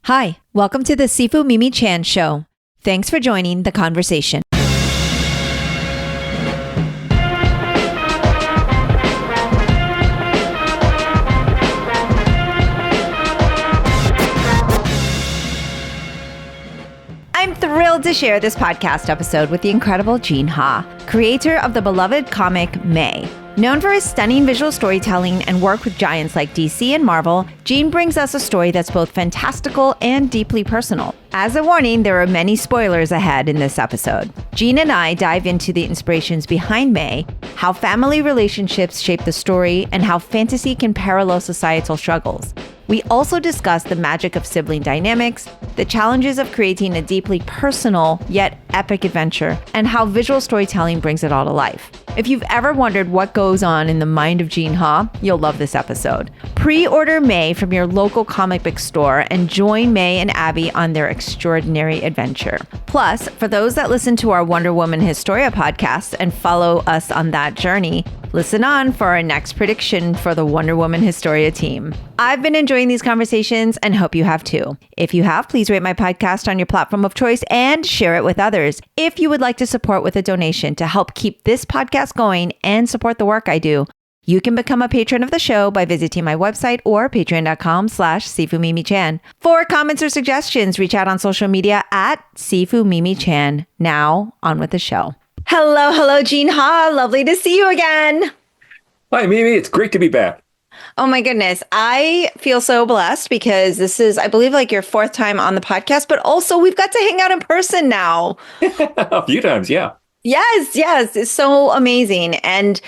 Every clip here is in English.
Hi, welcome to the Sifu Mimi Chan Show. Thanks for joining the conversation. I'm thrilled to share this podcast episode with the incredible Gene Ha, creator of the beloved comic May. Known for his stunning visual storytelling and work with giants like DC and Marvel, Gene brings us a story that's both fantastical and deeply personal. As a warning, there are many spoilers ahead in this episode. Gene and I dive into the inspirations behind May, how family relationships shape the story, and how fantasy can parallel societal struggles. We also discuss the magic of sibling dynamics, the challenges of creating a deeply personal yet epic adventure, and how visual storytelling brings it all to life. If you've ever wondered what goes on in the mind of Gene Ha, you'll love this episode. Pre-order May from your local comic book store and join May and Abby on their extraordinary adventure. Plus, for those that listen to our Wonder Woman Historia podcast and follow us on that journey, listen on for our next prediction for the Wonder Woman Historia team. I've been enjoying these conversations and hope you have too. If you have, please rate my podcast on your platform of choice and share it with others. If you would like to support with a donation to help keep this podcast going and support the work I do, you can become a patron of the show by visiting my website or patreon.com/SifuMimiChan. For comments or suggestions, reach out on social media at SifuMimiChan. Now, on with the show. Hello, Gene Ha. Lovely to see you again. Hi, Mimi. It's great to be back. Oh my goodness. I feel so blessed because this is, I believe, like your fourth time on the podcast, but also we've got to hang out in person now. A few times, yeah. Yes. It's so amazing. And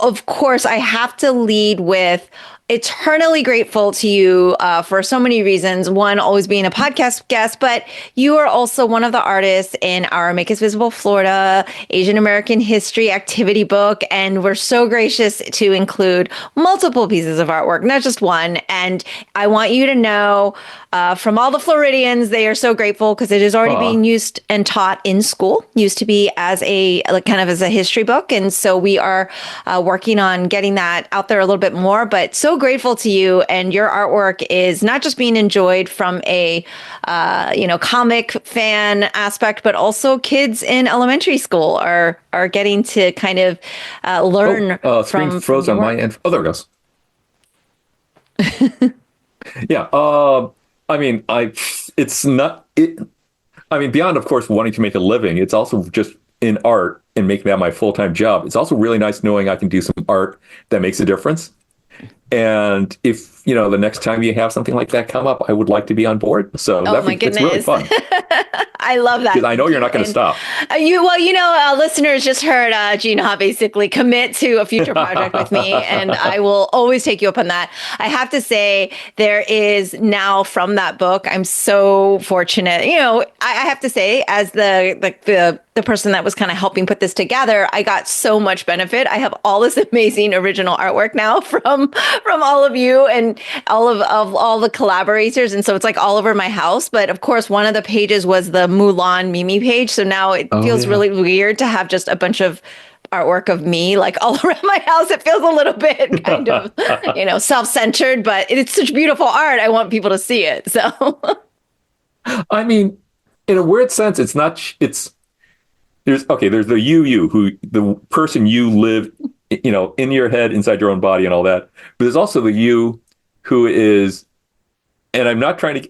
of course, I have to lead with eternally grateful to you for so many reasons. One, always being a podcast guest, but you are also one of the artists in our Make Us Visible Florida Asian American History activity book. And we're so gracious to include multiple pieces of artwork, not just one. And I want you to know from all the Floridians, they are so grateful because it is already being used and taught in school. Used to be as a kind of as a history book. And so we are working on getting that out there a little bit more, but so grateful to you, and your artwork is not just being enjoyed from a comic fan aspect, but also kids in elementary school are getting to kind of learn screen froze on my end. Oh, there it goes. Yeah. Beyond, of course, wanting to make a living, it's also just in art and making that my full-time job. It's also really nice knowing I can do some art that makes a difference. And if, the next time you have something like that come up, I would like to be on board. So it's really fun. I love that. Because I know you're not going to stop. Listeners just heard Gene Ha basically commit to a future project with me, and I will always take you up on that. I have to say, there is now from that book, I'm so fortunate. I have to say, as the person that was kind of helping put this together, I got so much benefit. I have all this amazing original artwork now from all of you and all the collaborators. And so it's like all over my house. But of course, one of the pages was the Mulan Mimi page. So now it feels really weird to have just a bunch of artwork of me like all around my house. It feels a little bit kind of, self-centered, but it's such beautiful art. I want people to see it. So, I mean, in a weird sense, there's the you who the person you live, in your head, inside your own body and all that. But there's also the you who is, and I'm not trying to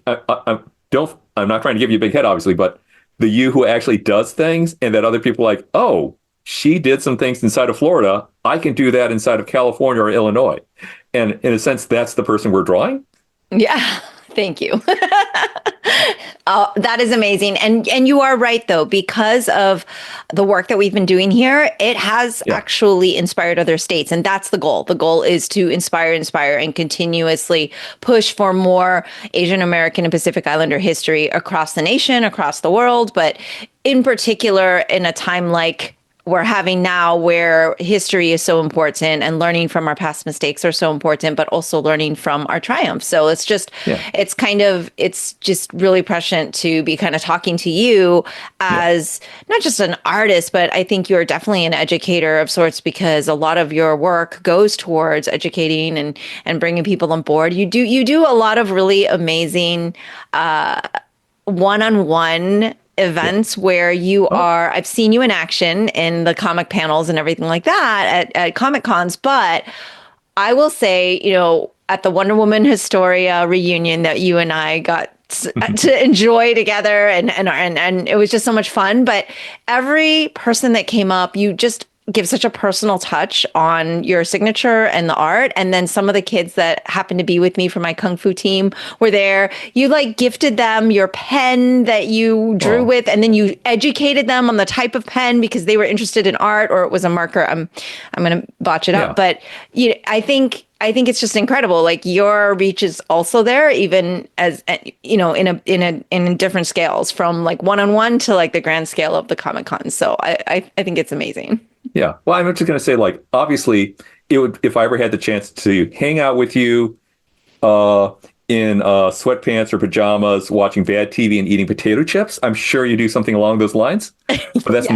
give you a big head, obviously, but the you who actually does things, and that other people are like, oh, she did some things inside of Florida. I can do that inside of California or Illinois. And in a sense, that's the person we're drawing. Yeah. Thank you. That is amazing. And you are right, though, because of the work that we've been doing here, it has actually inspired other states. And that's the goal. The goal is to inspire, and continuously push for more Asian American and Pacific Islander history across the nation, across the world. But in particular, in a time like we're having now, where history is so important and learning from our past mistakes are so important, but also learning from our triumphs. So Yeah. it's just really prescient to be kind of talking to you as not just an artist, but I think you're definitely an educator of sorts, because a lot of your work goes towards educating and bringing people on board. You do a lot of really amazing one-on-one events where you are, I've seen you in action in the comic panels and everything like that at Comic Cons, but I will say, at the Wonder Woman Historia reunion that you and I got to enjoy together, and it was just so much fun. But every person that came up, you just give such a personal touch on your signature and the art. And then some of the kids that happened to be with me for my Kung Fu team were there. You like gifted them your pen that you drew with, and then you educated them on the type of pen because they were interested in art, or it was a marker. I'm going to botch it up, but I think it's just incredible. Like, your reach is also there, even as in different scales, from like one-on-one to like the grand scale of the Comic Con. So I think it's amazing. Yeah. Well, I'm just going to say, like, obviously, it would, if I ever had the chance to hang out with you in sweatpants or pajamas, watching bad TV and eating potato chips, I'm sure you do something along those lines. But that's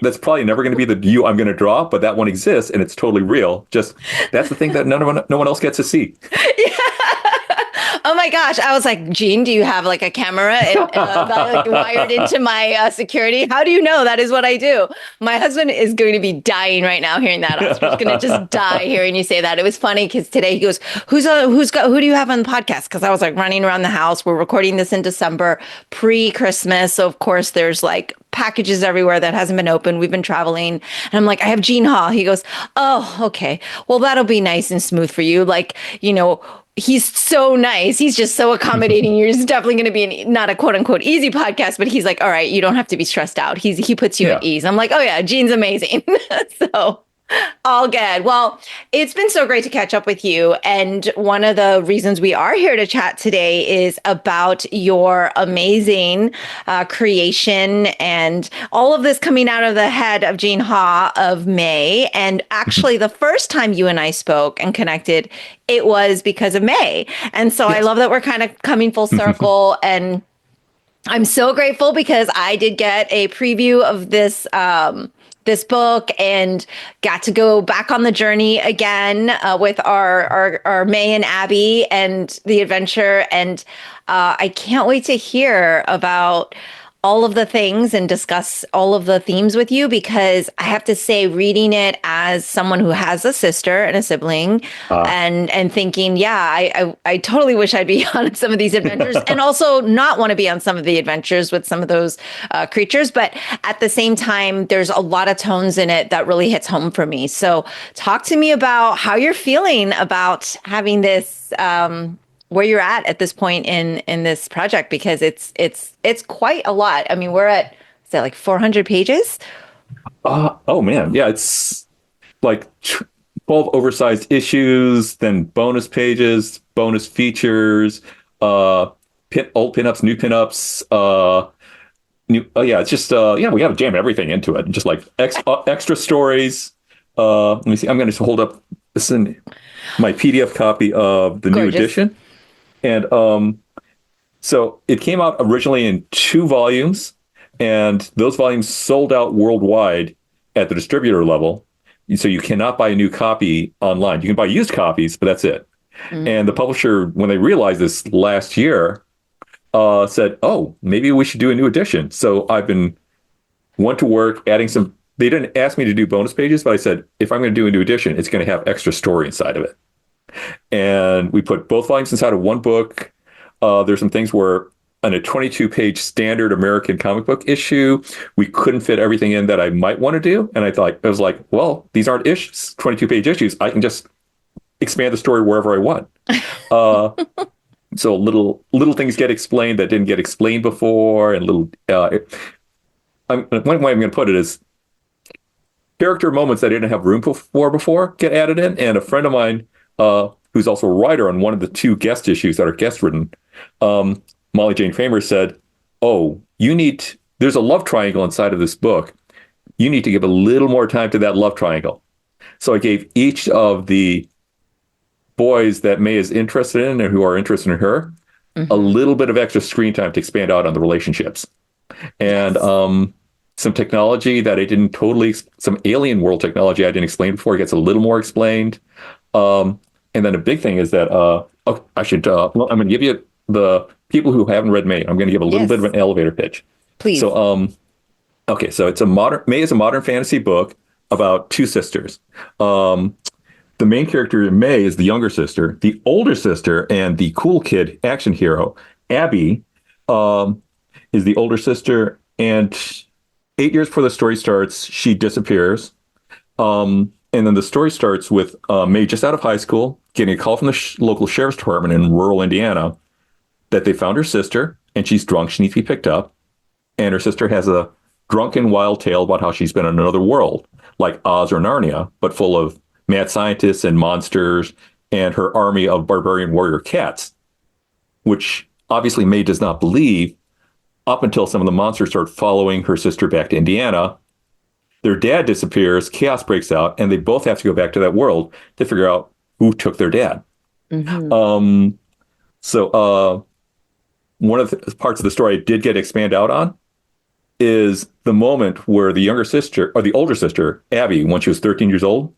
that's probably never going to be the you I'm going to draw. But that one exists, and it's totally real. Just that's the thing that no one else gets to see. Oh my gosh. I was like, Jean, do you have like a camera that, wired into my security? How do you know that is what I do? My husband is going to be dying right now hearing that. Oscar's going to just die hearing you say that. It was funny because today he goes, who do you have on the podcast? Because I was like running around the house. We're recording this in December, pre-Christmas. So of course there's like packages everywhere that hasn't been opened. We've been traveling. And I'm like, I have Jean Ha. He goes, oh, okay. Well, that'll be nice and smooth for you. Like, he's so nice. He's just so accommodating. You're definitely going to be not a quote unquote easy podcast, but he's like, all right, you don't have to be stressed out. He puts you at ease. I'm like, oh yeah, Jean's amazing. So all good. Well, it's been so great to catch up with you. And one of the reasons we are here to chat today is about your amazing creation and all of this coming out of the head of Jean Ha of May. And actually, the first time you and I spoke and connected, it was because of May. And so I love that we're kind of coming full circle. And I'm so grateful because I did get a preview of this book and got to go back on the journey again with our May and Abby and the adventure. And I can't wait to hear about all of the things and discuss all of the themes with you, because I have to say, reading it as someone who has a sister and a sibling and thinking, I totally wish I'd be on some of these adventures and also not want to be on some of the adventures with some of those creatures. But at the same time, there's a lot of tones in it that really hits home for me. So talk to me about how you're feeling about having this, where you're at this point in this project, because it's quite a lot. I mean, we're at, is that like 400 pages? Oh man. Yeah. It's like 12 oversized issues, then bonus pages, bonus features, old pinups, new pinups, it's just, we got to jam everything into it. Just like extra stories. Let me see. I'm going to hold up this in my PDF copy of the new edition. And so it came out originally in 2 volumes, and those volumes sold out worldwide at the distributor level. So you cannot buy a new copy online. You can buy used copies, but that's it. Mm-hmm. And the publisher, when they realized this last year, said, oh, maybe we should do a new edition. So went to work adding some. They didn't ask me to do bonus pages, but I said, if I'm going to do a new edition, it's going to have extra story inside of it. And we put both volumes inside of one book. There's some things where on a 22-page standard American comic book issue, we couldn't fit everything in that I might want to do. And I was like, well, these aren't 22-page issues. I can just expand the story wherever I want. So little things get explained that didn't get explained before, and one way I'm going to put it is character moments that I didn't have room for before get added in. And a friend of mine, who's also a writer on one of the 2 guest issues that are guest written, Molly Jane Kramer, said, oh, there's a love triangle inside of this book. you need to give a little more time to that love triangle. So I gave each of the boys that May is interested in and who are interested in her a little bit of extra screen time to expand out on the relationships. And some technology that I didn't totally, some alien world technology I didn't explain before gets a little more explained. And then a big thing is that I'm going to give you the people who haven't read May. I'm going to give a little bit of an elevator pitch. Please. So, okay, so May is a modern fantasy book about two sisters. The main character in May is the younger sister. The older sister and the cool kid action hero, Abby, is the older sister. And 8 years before the story starts, she disappears. And then the story starts with May just out of high school, getting a call from the local sheriff's department in rural Indiana that they found her sister, and she's drunk. She needs to be picked up. And her sister has a drunken, wild tale about how she's been in another world, like Oz or Narnia, but full of mad scientists and monsters and her army of barbarian warrior cats, which obviously May does not believe up until some of the monsters start following her sister back to Indiana. Their dad disappears, chaos breaks out, and they both have to go back to that world to figure out who took their dad. So one of the parts of the story I did get expand out on is the moment where the younger sister, or the older sister, Abby, when she was 13 years old,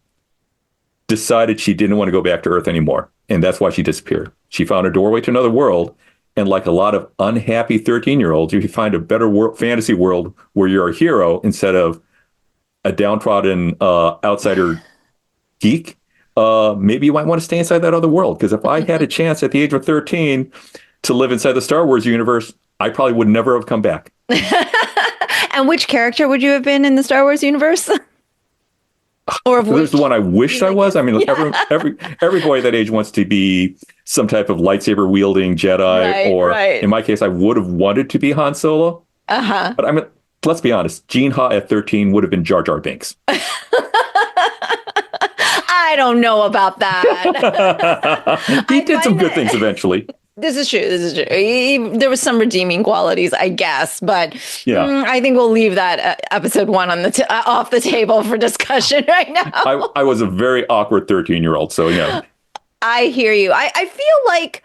decided she didn't want to go back to Earth anymore. And that's why she disappeared. She found a doorway to another world. And like a lot of unhappy 13-year-olds, if you find a better fantasy world where you're a hero instead of a downtrodden outsider geek, maybe you might want to stay inside that other world. Because if I had a chance at the age of 13 to live inside the Star Wars universe, I probably would never have come back. And which character would you have been in the Star Wars universe? Or there's the one I wished I was. I mean, every boy at that age wants to be some type of lightsaber wielding Jedi, in my case, I would have wanted to be Han Solo. But I mean, let's be honest, Gene Ha at 13 would have been Jar Jar Binks. I don't know about that. He did some good things eventually. This is true. There was some redeeming qualities, I guess, but I think we'll leave that episode 1 on the off the table for discussion right now. I was a very awkward 13-year-old, so I hear you. I feel like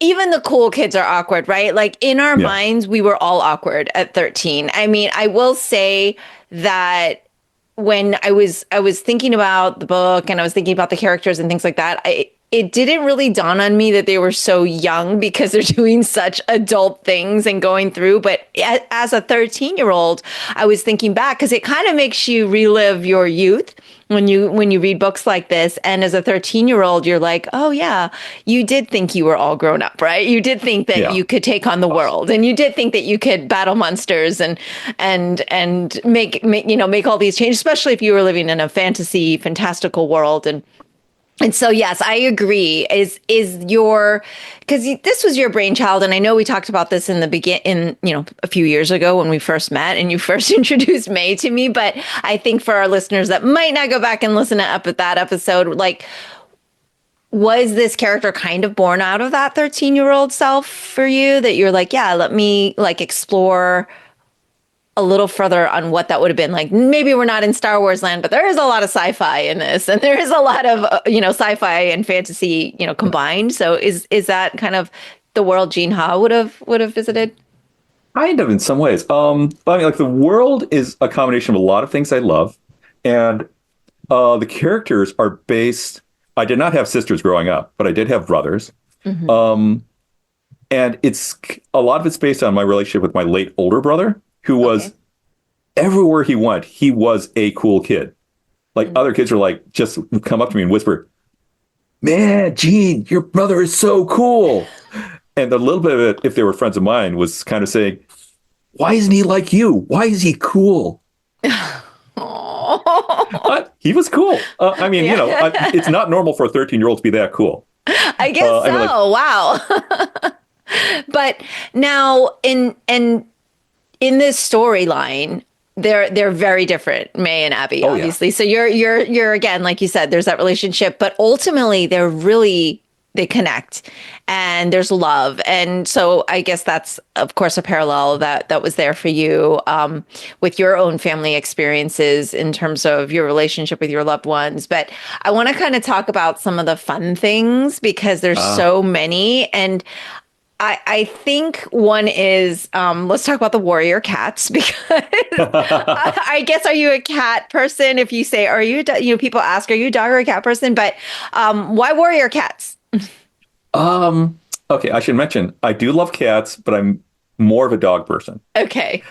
even the cool kids are awkward, right? Like in our minds, we were all awkward at 13. I mean, I will say that when I was thinking about the book and I was thinking about the characters and things like that, it didn't really dawn on me that they were so young because they're doing such adult things and going through. But as a 13-year-old, I was thinking back because it kind of makes you relive your youth when you read books like this. And as a 13-year-old, you're like, oh, yeah, you did think you were all grown up, right? You did think that you could take on the world, and you did think that you could battle monsters and make all these changes, especially if you were living in a fantastical world. And so, yes, I agree. Because this was your brainchild, and I know we talked about this in a few years ago when we first met and you first introduced May to me. But I think for our listeners that might not go back and listen to that episode, like, was this character kind of born out of that 13-year-old self for you? That you're like, yeah, let me like explore a little further on what that would have been like. Maybe we're not in Star Wars land, but there is a lot of sci-fi in this, and there is a lot of sci-fi and fantasy combined. So is that kind of the world Gene Ha would have visited? Kind of in some ways. But I mean, like the world is a combination of a lot of things I love, and the characters are based. I did not have sisters growing up, but I did have brothers. And it's a lot of it's based on my relationship with my late older brother, who was everywhere he went. He was a cool kid. Like other kids were like, just come up to me and whisper, "Man, Gene, your brother is so cool." And a little bit of it, if they were friends of mine, was kind of saying, "Why isn't he like you? Why is he cool?" But he was cool. I mean, it's not normal for a 13-year-old to be that cool. I guess so. I mean, wow. But now in this storyline, they're very different, May and Abby, obviously. Yeah. So you're again, like you said, there's that relationship, but ultimately they're they connect and there's love. And so I guess that's, of course, a parallel that was there for you with your own family experiences in terms of your relationship with your loved ones. But I want to kind of talk about some of the fun things because there's so many. And I think one is, let's talk about the warrior cats because I guess, are you a cat person? If you say, are you, people ask, are you a dog or a cat person? But why warrior cats? Okay, I should mention, I do love cats, but I'm more of a dog person. Okay.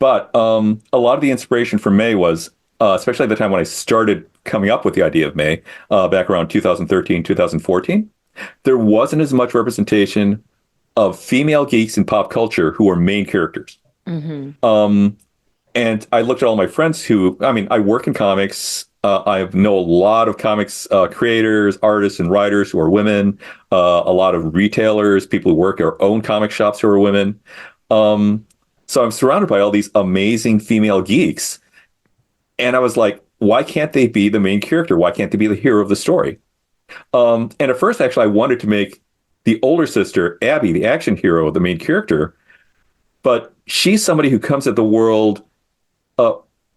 But a lot of the inspiration for May was, especially at the time when I started coming up with the idea of May, back around 2013, 2014, there wasn't as much representation of female geeks in pop culture who are main characters. And I looked at all my friends who, I mean, I work in comics. I know a lot of comics creators, artists, and writers who are women. A lot of retailers, people who work or own comic shops who are women. So I'm surrounded by all these amazing female geeks. And I was like, why can't they be the main character? Why can't they be the hero of the story? And at first, actually, I wanted to make the older sister, Abby, the action hero, the main character. But she's somebody who comes at the world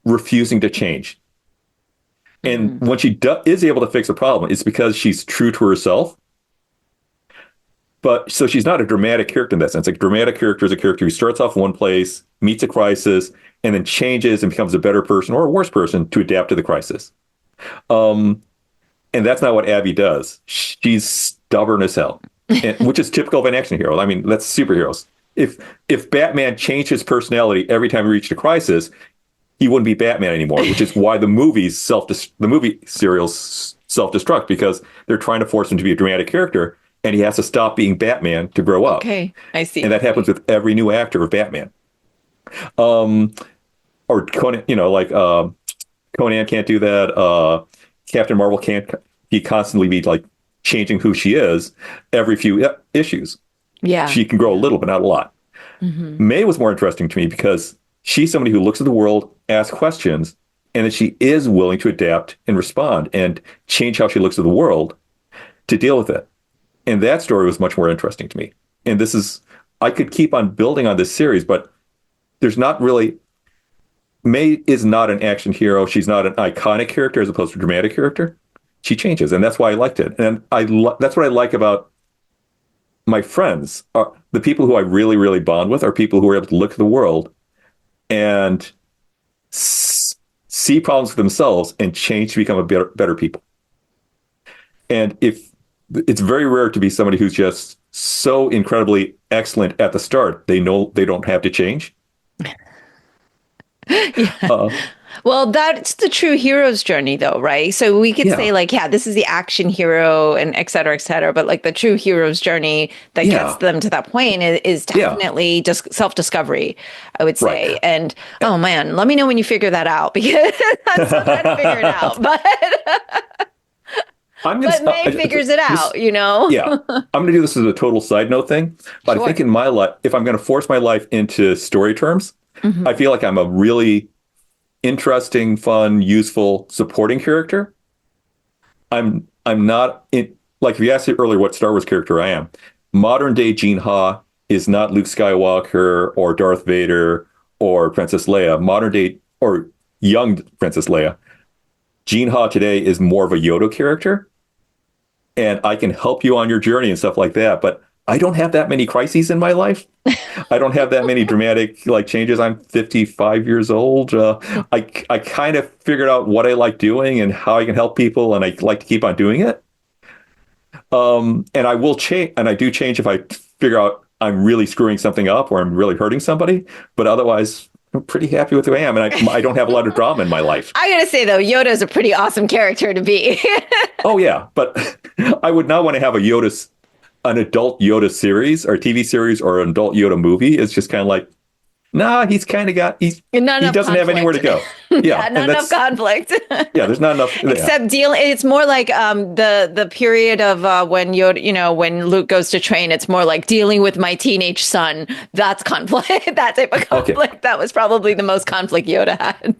refusing to change. And when she is able to fix a problem, it's because she's true to herself. But so she's not a dramatic character in that sense. A dramatic character is a character who starts off in one place, meets a crisis, and then changes and becomes a better person or a worse person to adapt to the crisis. And that's not what Abby does. She's stubborn as hell, which is typical of an action hero. I mean, that's superheroes. If Batman changed his personality every time he reached a crisis, he wouldn't be Batman anymore, which is why the movie serials self-destruct, because they're trying to force him to be a dramatic character, and he has to stop being Batman to grow up. Okay, I see. And that happens with every new actor of Batman. Or Conan, Conan can't do that. Captain Marvel can't. He constantly be like changing who she is every few issues. Yeah, she can grow a little, but not a lot. May was more interesting to me because she's somebody who looks at the world, asks questions, and that she is willing to adapt and respond and change how she looks at the world to deal with it. And that story was much more interesting to me. And I could keep on building on this series, but there's not really, May is not an action hero. She's not an iconic character as opposed to a dramatic character. She changes, and that's why I liked it. And that's what I like about my friends. The people who I really, really bond with are people who are able to look at the world and see problems for themselves and change to become a better people. And it's very rare to be somebody who's just so incredibly excellent at the start, they know they don't have to change. Yeah. Well, that's the true hero's journey, though, right? So we could say, like, yeah, this is the action hero and et cetera, but like the true hero's journey that gets them to that point is definitely just self-discovery, I would say. Right. And oh man, let me know when you figure that out because I'm still trying to figure it out. But May figures it out, Yeah. I'm going to do this as a total side note thing. But I think in my life, if I'm going to force my life into story terms, I feel like I'm a really interesting, fun, useful, supporting character. I'm not like if you asked me earlier what Star Wars character I am. Modern day Gene Ha is not Luke Skywalker or Darth Vader or Princess Leia. Modern day or young Princess Leia. Gene Ha today is more of a Yoda character, and I can help you on your journey and stuff like that. But I don't have that many crises in my life. I don't have that many dramatic changes. I'm 55 years old. I kind of figured out what I like doing and how I can help people, and I like to keep on doing it. And I will change, and I do change if I figure out I'm really screwing something up or I'm really hurting somebody. But otherwise, I'm pretty happy with who I am, and I don't have a lot of drama in my life. I gotta say though, Yoda is a pretty awesome character to be. Oh yeah, but I would not want to have an adult Yoda series or TV series or an adult Yoda movie. It's just kind of like, nah, he doesn't have anywhere to go. Yeah, not enough conflict. Yeah, there's not enough. Except it's more like the period of when Yoda, when Luke goes to train, it's more like dealing with my teenage son. That's conflict. That type of conflict. Okay. That was probably the most conflict Yoda had.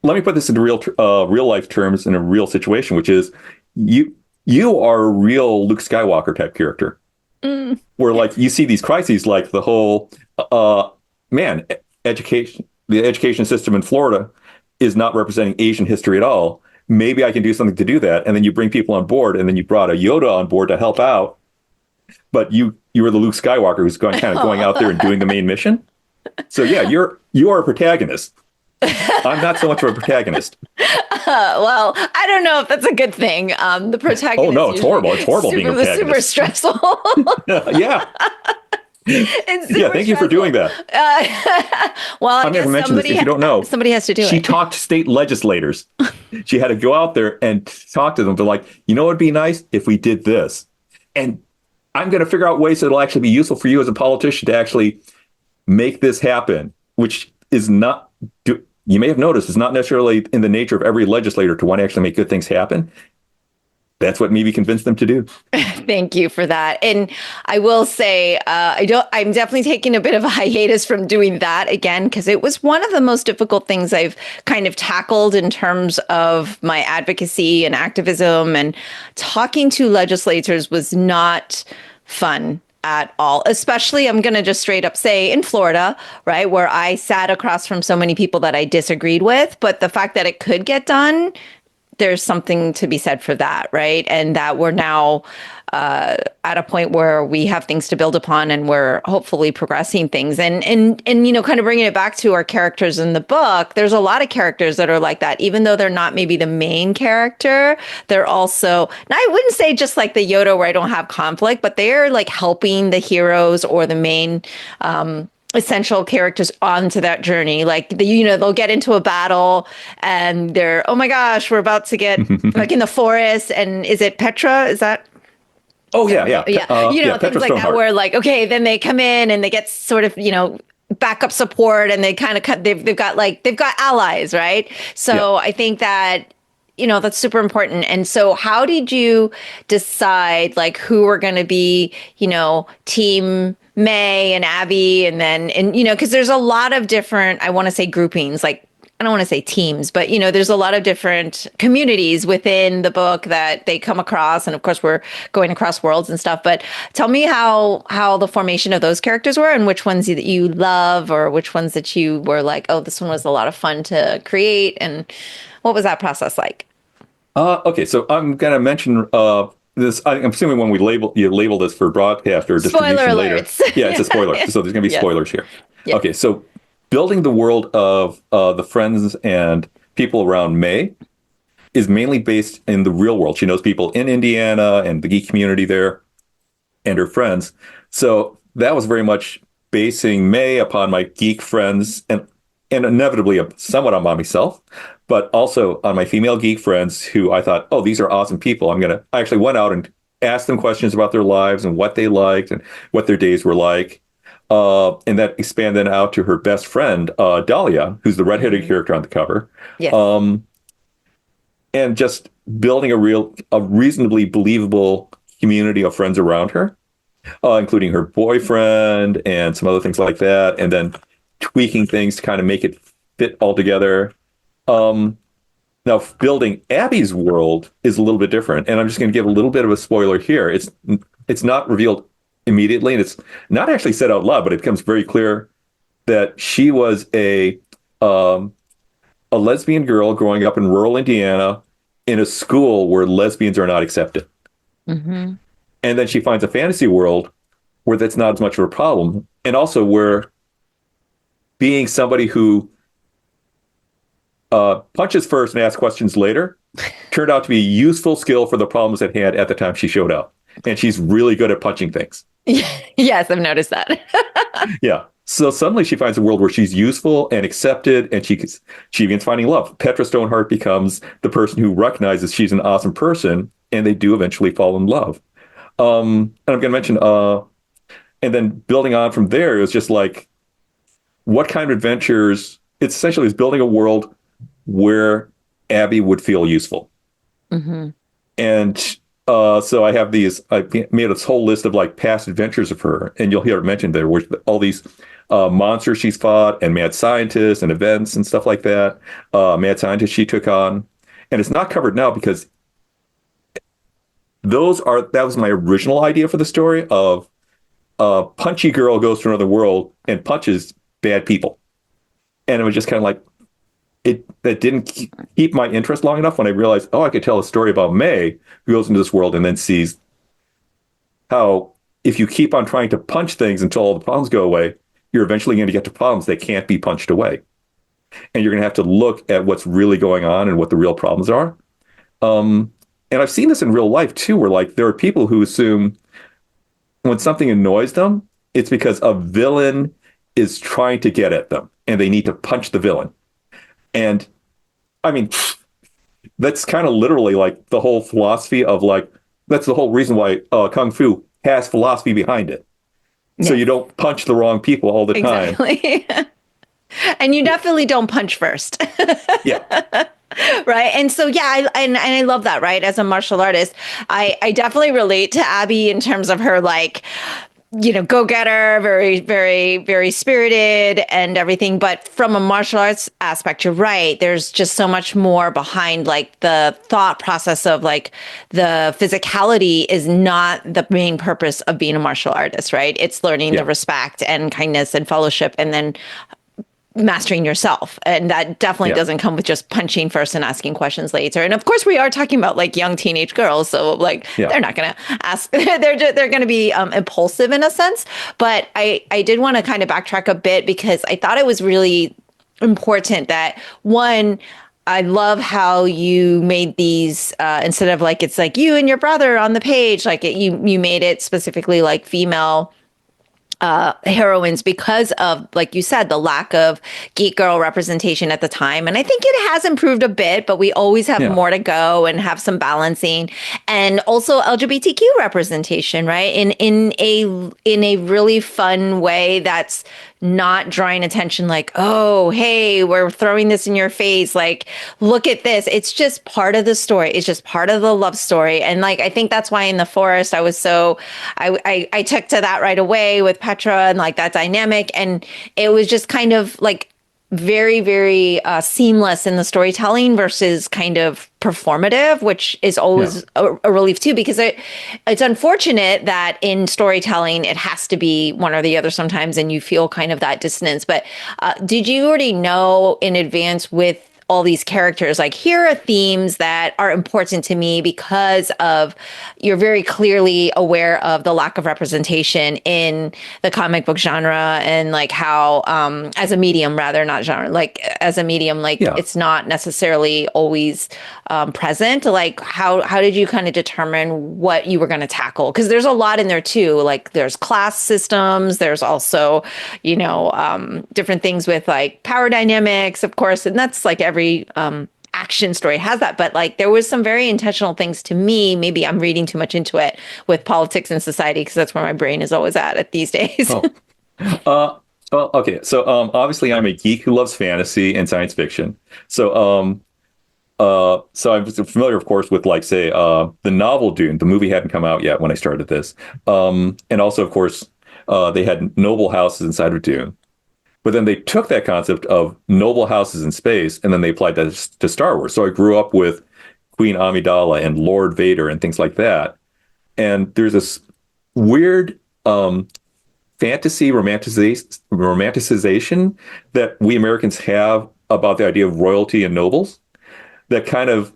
Let me put this into real life terms in a real situation, which is you you are a real Luke Skywalker type character, where like you see these crises, like the whole man education, the education system in Florida is not representing Asian history at all. Maybe I can do something to do that, and then you bring people on board, and then you brought a Yoda on board to help out, but you were the Luke Skywalker who's going kind of going out there and doing the main mission. So yeah, you are a protagonist. I'm not so much of a protagonist. Well, I don't know if that's a good thing. The protagonist. Oh no, it's horrible. It's horrible being a protagonist. Super stressful. Yeah. Yeah, thank you for doing that. Well, I've never mentioned this if you don't know. Somebody has to do it. She talked to state legislators. She had to go out there and talk to them. They're like, you know, it'd be nice if we did this. And I'm going to figure out ways that'll actually be useful for you as a politician to actually make this happen, which is not, you may have noticed, it's not necessarily in the nature of every legislator to want to actually make good things happen. That's what maybe convinced them to do. Thank you for that. And I will say, I'm definitely taking a bit of a hiatus from doing that again, because it was one of the most difficult things I've kind of tackled in terms of my advocacy and activism, and talking to legislators was not fun at all. Especially, I'm going to just straight up say, in Florida, right, where I sat across from so many people that I disagreed with. But the fact that it could get done, there's something to be said for that, right? And that we're now at a point where we have things to build upon, and we're hopefully progressing things. And you know, kind of bringing it back to our characters in the book, there's a lot of characters that are like that, even though they're not maybe the main character. They're also, now I wouldn't say just like the Yoda where I don't have conflict, but they're like helping the heroes or the main essential characters onto that journey. Like they'll get into a battle and they're, oh my gosh, we're about to get like in the forest. And is it Petra? Is that? Oh yeah. Things Petra like Stoneheart. that where like, okay, then they come in and they get sort of, backup support, and they kind of they've got allies, right? So I think that, that's super important. And so how did you decide like who were going to be, team May and Abby, and because there's a lot of different, I want to say groupings, like I don't want to say teams, but there's a lot of different communities within the book that they come across, and of course we're going across worlds and stuff. But tell me how the formation of those characters were, and which ones that you love, or which ones that you were like, oh, this one was a lot of fun to create, and what was that process like? Okay, so I'm going to mention this. I'm assuming when you label this for broadcast or distribution Spoiler later. alerts. Yeah, it's a spoiler. So there's going to be spoilers here. Yeah. Okay, so building the world of the friends and people around May is mainly based in the real world. She knows people in Indiana and the geek community there and her friends. So that was very much basing May upon my geek friends and inevitably somewhat on myself, but also on my female geek friends who I thought, oh, these are awesome people. I actually went out and asked them questions about their lives and what they liked and what their days were like. And that expanded out to her best friend, Dahlia, who's the redheaded character on the cover. Yes. And just building a reasonably believable community of friends around her, including her boyfriend and some other things like that. And then tweaking things to kind of make it fit all together. Now, building Abby's world is a little bit different. And I'm just going to give a little bit of a spoiler here. It's not revealed immediately, and it's not actually said out loud, but it becomes very clear that she was a lesbian girl growing up in rural Indiana in a school where lesbians are not accepted. Mm-hmm. And then she finds a fantasy world where that's not as much of a problem, and also where being somebody who punches first and asks questions later turned out to be a useful skill for the problems at hand at the time she showed up. And she's really good at punching things. Yes, I've noticed that. Yeah. So suddenly she finds a world where she's useful and accepted, and she begins finding love. Petra Stoneheart becomes the person who recognizes she's an awesome person, and they do eventually fall in love. And I'm going to mention, and then building on from there is just like, what kind of adventures? It's essentially is building a world where Abby would feel useful. Mm-hmm. And so I made this whole list of like past adventures of her, and you'll hear it mentioned there, where all these monsters she's fought and mad scientists and events and stuff like that. Mad scientists she took on, and it's not covered now because that was my original idea for the story of a punchy girl goes to another world and punches bad people. And it was just kind of like, that didn't keep my interest long enough when I realized, I could tell a story about May who goes into this world and then sees how if you keep on trying to punch things until all the problems go away, you're eventually going to get to problems that can't be punched away. And you're going to have to look at what's really going on and what the real problems are. And I've seen this in real life too, where like there are people who assume when something annoys them, it's because a villain is trying to get at them and they need to punch the villain. And I mean, that's kind of literally like the whole philosophy of like, that's the whole reason why Kung Fu has philosophy behind it. Yeah. So you don't punch the wrong people all the time. Exactly. And you definitely don't punch first. Yeah. Right. And so, yeah, I love that. Right. As a martial artist, I definitely relate to Abby in terms of her, like, go-getter, very, very, very spirited and everything. But from a martial arts aspect, you're right. There's just so much more behind like the thought process of like the physicality is not the main purpose of being a martial artist, right? It's learning the respect and kindness and fellowship and then mastering yourself. And that definitely doesn't come with just punching first and asking questions later. And of course we are talking about like young teenage girls. So like they're not going to ask, they're going to be impulsive in a sense. But I did want to kind of backtrack a bit because I thought it was really important that one, I love how you made these instead of like, it's like you and your brother on the page, like you made it specifically like female heroines because of, like you said, the lack of geek girl representation at the time. And I think it has improved a bit, but we always have more to go and have some balancing. And also LGBTQ representation, right? In a really fun way that's not drawing attention like, oh, hey, we're throwing this in your face. Like, look at this. It's just part of the story. It's just part of the love story. And like, I think that's why in The Forest, I was so, I took to that right away with Petra and like that dynamic. And it was just kind of like very, very seamless in the storytelling versus kind of performative, which is always a relief too, because it's unfortunate that in storytelling, it has to be one or the other sometimes, and you feel kind of that dissonance. But did you already know in advance with all these characters, like here are themes that are important to me because of you're very clearly aware of the lack of representation in the comic book genre and like how as a medium, rather not genre, like as a medium, like it's not necessarily always present. Like how did you kind of determine what you were going to tackle? Because there's a lot in there too. Like there's class systems, there's also different things with like power dynamics, of course, and that's like every action story has that, but like there was some very intentional things to me. Maybe I'm reading too much into it with politics and society because that's where my brain is always at these days. Well, okay. So obviously I'm a geek who loves fantasy and science fiction. So so I'm familiar, of course, with like say the novel Dune. The movie hadn't come out yet when I started this, and also, of course, they had noble houses inside of Dune. But then they took that concept of noble houses in space and then they applied that to Star Wars. So I grew up with Queen Amidala and Lord Vader and things like that. And there's this weird fantasy romanticization that we Americans have about the idea of royalty and nobles that kind of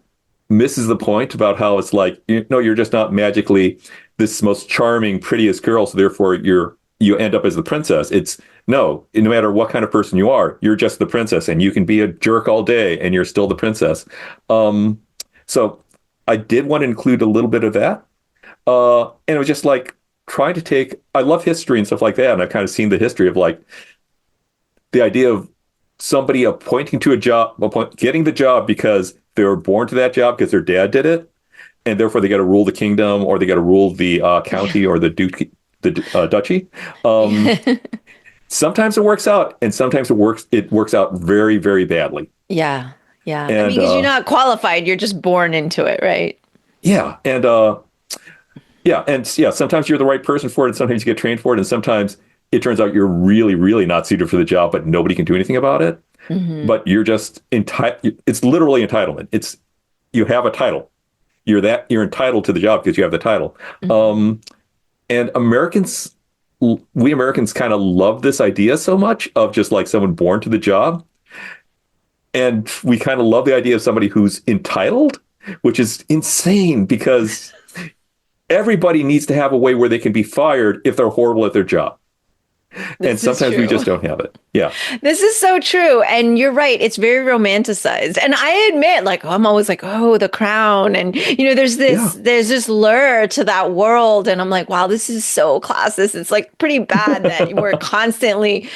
misses the point about how it's like, you're just not magically this most charming, prettiest girl, so therefore you end up as the princess. It's no matter what kind of person you are, you're just the princess, and you can be a jerk all day and you're still the princess. So I did want to include a little bit of that. And it was just like trying to I love history and stuff like that. And I've kind of seen the history of like the idea of somebody appointing to a job, getting the job because they were born to that job because their dad did it. And therefore they got to rule the kingdom or they got to rule the county or the duchy. Sometimes it works out, and sometimes it works out very, very badly. Yeah. And, I mean, because you're not qualified, you're just born into it, right? Yeah, and sometimes you're the right person for it, and sometimes you get trained for it, and sometimes it turns out you're really, really not suited for the job, but nobody can do anything about it. Mm-hmm. But you're just it's literally entitlement. You have a title, you're entitled to the job because you have the title. And we Americans kind of love this idea so much of just like someone born to the job. And we kind of love the idea of somebody who's entitled, which is insane because everybody needs to have a way where they can be fired if they're horrible at their job. And sometimes we just don't have it. Yeah. This is so true. And you're right. It's very romanticized. And I admit, like, I'm always like, oh, The Crown. And, there's this lure to that world. And I'm like, wow, this is so classist. It's like pretty bad that we're constantly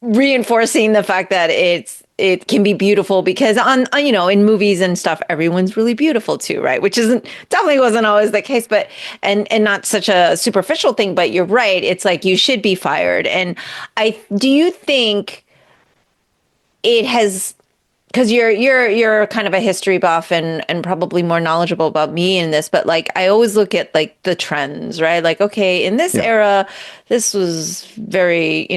reinforcing the fact that it can be beautiful because in movies and stuff, everyone's really beautiful too, right? Which definitely wasn't always the case, but and not such a superficial thing, but you're right. It's like you should be fired. And do you think it has, because you're kind of a history buff and probably more knowledgeable about me in this, but like I always look at like the trends, right? Like, okay, in this era, this was very,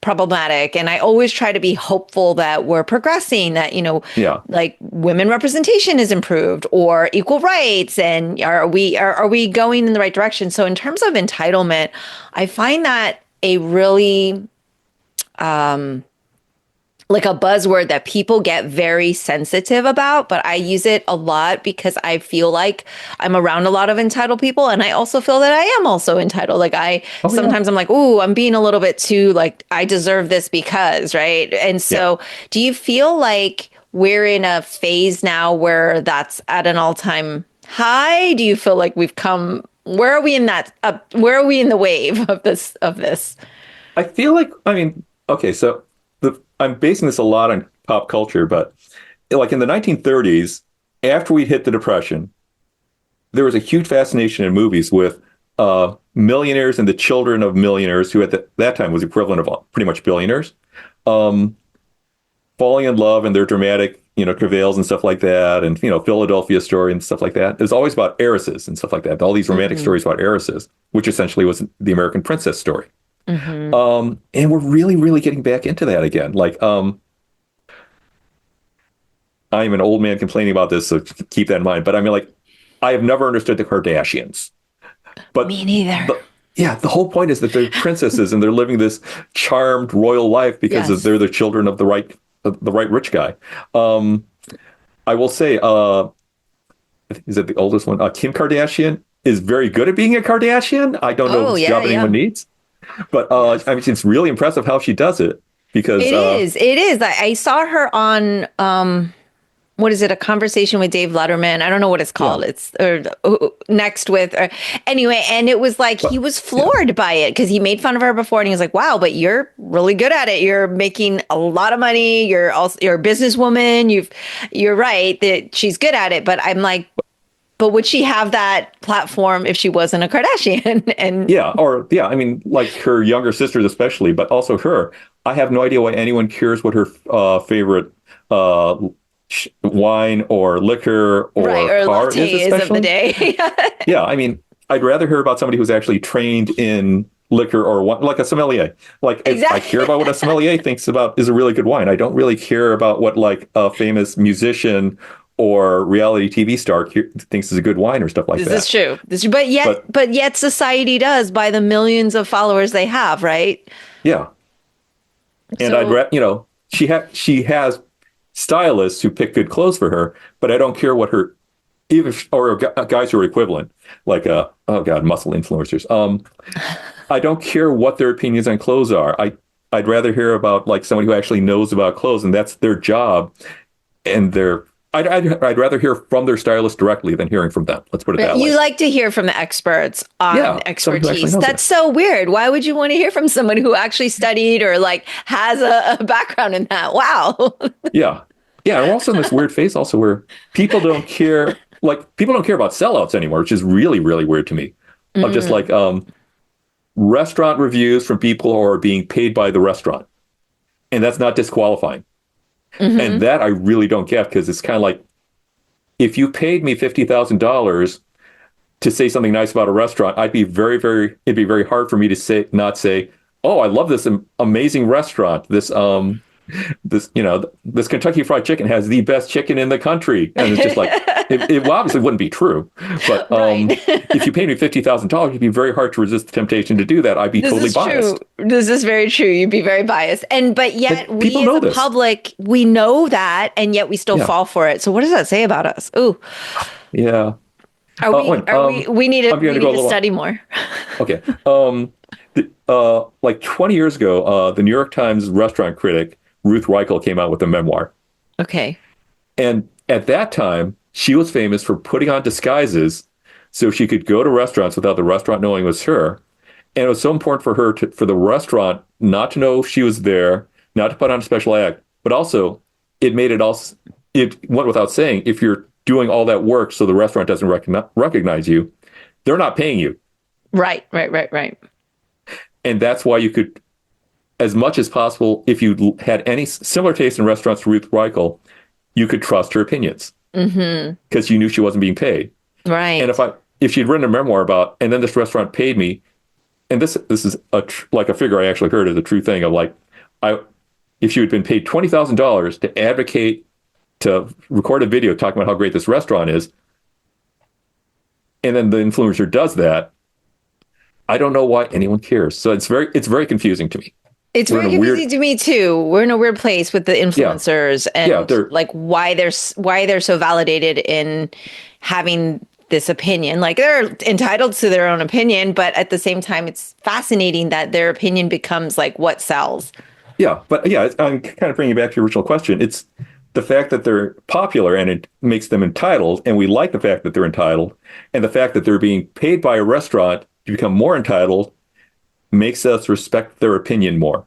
problematic. And I always try to be hopeful that we're progressing, that, like women representation is improved or equal rights. And are we going in the right direction? So in terms of entitlement, I find that a really, like a buzzword that people get very sensitive about, but I use it a lot because I feel like I'm around a lot of entitled people. And I also feel that I am also entitled. Like sometimes I'm like, ooh, I'm being a little bit too like, I deserve this because, right. And so do you feel like we're in a phase now where that's at an all-time high? Do you feel like where are we in where are we in the wave of this? I feel like, okay, so I'm basing this a lot on pop culture, but like in the 1930s, after we hit the Depression, there was a huge fascination in movies with millionaires and the children of millionaires, who at that time was equivalent of pretty much billionaires, falling in love and their dramatic, travails and stuff like that, and Philadelphia Story and stuff like that. It was always about heiresses and stuff like that. All these romantic stories about heiresses, which essentially was the American princess story. And we're really, really getting back into that again. Like, I'm an old man complaining about this, so keep that in mind. But I have never understood the Kardashians. But me neither. The whole point is that they're princesses and they're living this charmed royal life because they're the children of the right rich guy. I will say, is it the oldest one? Kim Kardashian is very good at being a Kardashian. I don't know if it's a job anyone needs. But it's really impressive how she does it because it is. I saw her on what is it? A Conversation with Dave Letterman. I don't know what it's called. It's next with anyway. And it was like he was floored by it because he made fun of her before, and he was like, "Wow, but you're really good at it. You're making a lot of money. You're a businesswoman. You're right that she's good at it." But I'm like, but would she have that platform if she wasn't a Kardashian? And like her younger sisters especially, but also her. I have no idea why anyone cares what her favorite wine or liquor or car is of the day. I'd rather hear about somebody who's actually trained in liquor or wine, like a sommelier. Like, exactly. I care about what a sommelier thinks about is a really good wine. I don't really care about what like a famous musician or reality TV star thinks is a good wine or stuff like that. This is true. But yet society does by the millions of followers they have, right? Yeah. And she has stylists who pick good clothes for her, but I don't care what her, or guys who are equivalent, like, muscle influencers. I don't care what their opinions on clothes are. I'd rather hear about like someone who actually knows about clothes and that's their job, and I'd rather hear from their stylist directly than hearing from them. Let's put it that way. You like to hear from the experts on expertise. That's so weird. Why would you want to hear from someone who actually studied or like has a background in that? Wow. Yeah. And we're also in this weird phase also where people don't care. Like people don't care about sellouts anymore, which is really, really weird to me. Of just like restaurant reviews from people who are being paid by the restaurant. And that's not disqualifying. And that I really don't get, because it's kind of like, if you paid me $50,000 to say something nice about a restaurant, it'd be very hard for me to not say, oh, I love this amazing restaurant, this this Kentucky Fried Chicken has the best chicken in the country. And it's just like, it obviously wouldn't be true. But Right. if you paid me $50,000, it'd be very hard to resist the temptation to do that. I'd be This totally is biased. true. This is very true. You'd be very biased. But yet But we people as know a this. public, we know that, and yet we still Yeah. fall for it. So what does that say about us? Ooh, Yeah. are we need to, I'm going to go a little. study more. Okay. Like 20 years ago, the New York Times restaurant critic, Ruth Reichl, came out with a memoir. Okay. And at that time, she was famous for putting on disguises so she could go to restaurants without the restaurant knowing it was her. And it was so important for her for the restaurant not to know she was there, not to put on a special act, but also it went without saying, if you're doing all that work so the restaurant doesn't recognize you, they're not paying you. Right. And that's why you could, as much as possible, if you had any similar taste in restaurants to Ruth Reichl, you could trust her opinions because you knew she wasn't being paid. Right. And if she'd written a memoir about, and then this restaurant paid me, and this is like a figure I actually heard is a true thing of like, if she had been paid $20,000 to advocate, to record a video talking about how great this restaurant is, and then the influencer does that, I don't know why anyone cares. So it's very confusing to me. It's very confusing to me too. We're in a weird place with the influencers and like why they're so validated in having this opinion. Like they're entitled to their own opinion, but at the same time, it's fascinating that their opinion becomes like what sells. Yeah, but I'm kind of bringing you back to your original question. It's the fact that they're popular and it makes them entitled, and we like the fact that they're entitled, and the fact that they're being paid by a restaurant to become more entitled makes us respect their opinion more.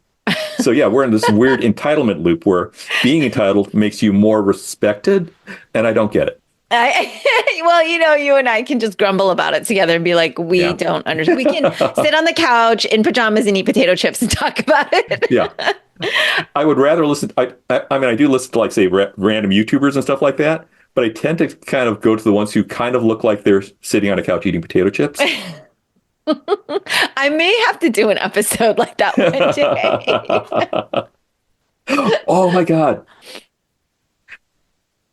So yeah, we're in this weird entitlement loop where being entitled makes you more respected, and I don't get it. Well, you and I can just grumble about it together and be like, we don't understand. We can sit on the couch in pajamas and eat potato chips and talk about it. Yeah. I would rather listen. I mean, I do listen to, like, say, random YouTubers and stuff like that, but I tend to kind of go to the ones who kind of look like they're sitting on a couch eating potato chips. I may have to do an episode like that one day. Oh my God.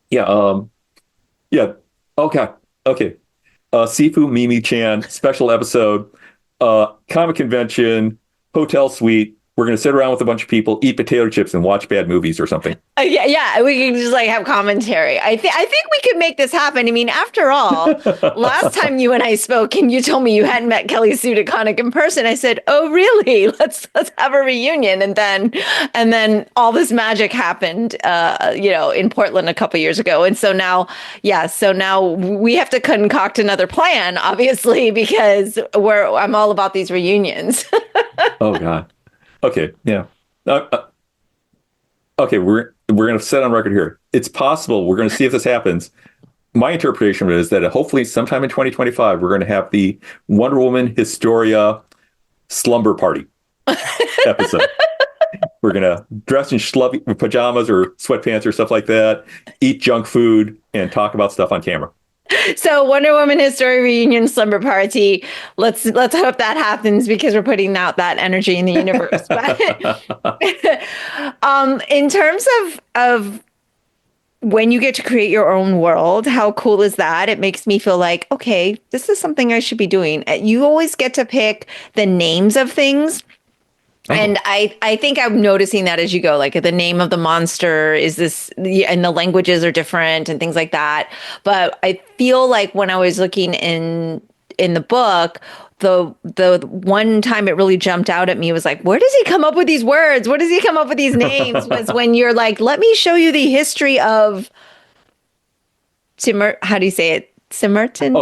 Yeah. Yeah. Okay. Sifu Mimi-chan special episode, comic convention, hotel suite. We're going to sit around with a bunch of people, eat potato chips, and watch bad movies or something. Yeah. We can just like have commentary. I think we could make this happen. I mean, after all, last time you and I spoke, and you told me you hadn't met Kelly Sue DeConnick in person, I said, "Oh, really? Let's have a reunion." And then all this magic happened, in Portland a couple years ago. And so now we have to concoct another plan, obviously, because I'm all about these reunions. Oh God. Okay, yeah. Okay, we're going to set on record here. It's possible. We're going to see if this happens. My interpretation of it is that hopefully sometime in 2025, we're going to have the Wonder Woman Historia slumber party episode. We're going to dress in schlubby pajamas or sweatpants or stuff like that, eat junk food, and talk about stuff on camera. So Wonder Woman History Reunion Slumber Party. Let's hope that happens because we're putting out that energy in the universe. In terms of when you get to create your own world, how cool is that? It makes me feel like, okay, this is something I should be doing. You always get to pick the names of things. And I think I'm noticing that as you go, like the name of the monster is this, and the languages are different and things like that. But I feel like when I was looking in the book, the one time it really jumped out at me was like, where does he come up with these words? Where does he come up with these names? Was when you're like, let me show you the history of how do you say it? Simmerton?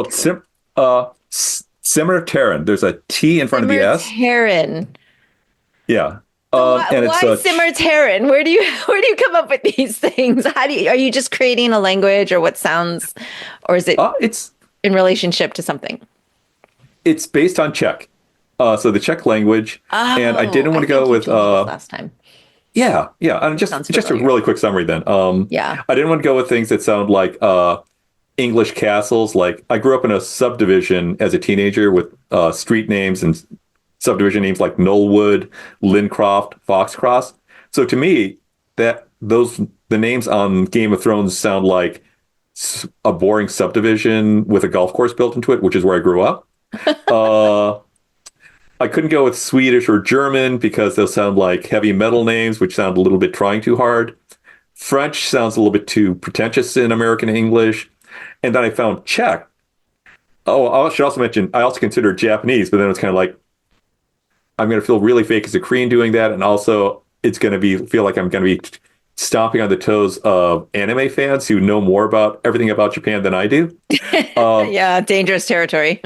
Simmer-Terran. There's a T in front of the S. Simmer-Terran. Yeah. And why Simmer-Terran? Where do you come up with these things? Are you just creating a language, or what sounds, or is it it's in relationship to something? It's based on Czech. So the Czech language. And I didn't want to go with last time. Yeah. And just a really quick summary then. Yeah. I didn't want to go with things that sound like English castles. Like, I grew up in a subdivision as a teenager with street names and subdivision names like Knollwood, Lincroft, Foxcross. So to me, the names on Game of Thrones sound like a boring subdivision with a golf course built into it, which is where I grew up. Uh, I couldn't go with Swedish or German because they'll sound like heavy metal names, which sound a little bit trying too hard. French sounds a little bit too pretentious in American English. And then I found Czech. Oh, I should also mention, I also considered Japanese, but then it's kind of like, I'm going to feel really fake as a Korean doing that. And also, it's going to feel like I'm going to be stomping on the toes of anime fans who know more about everything about Japan than I do. Yeah, dangerous territory.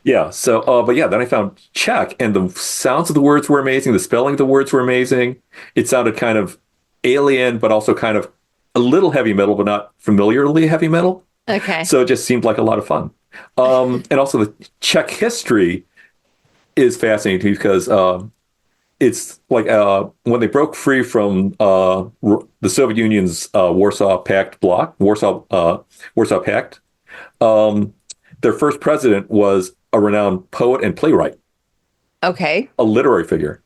Yeah. So, but yeah, then I found Czech, and the sounds of the words were amazing. The spelling of the words were amazing. It sounded kind of alien, but also kind of a little heavy metal, but not familiarly heavy metal. Okay. So it just seemed like a lot of fun. And also the Czech history is fascinating to me because it's like when they broke free from the Soviet Union's Warsaw Pact bloc, Warsaw Pact. Their first president was a renowned poet and playwright, Okay. a literary figure.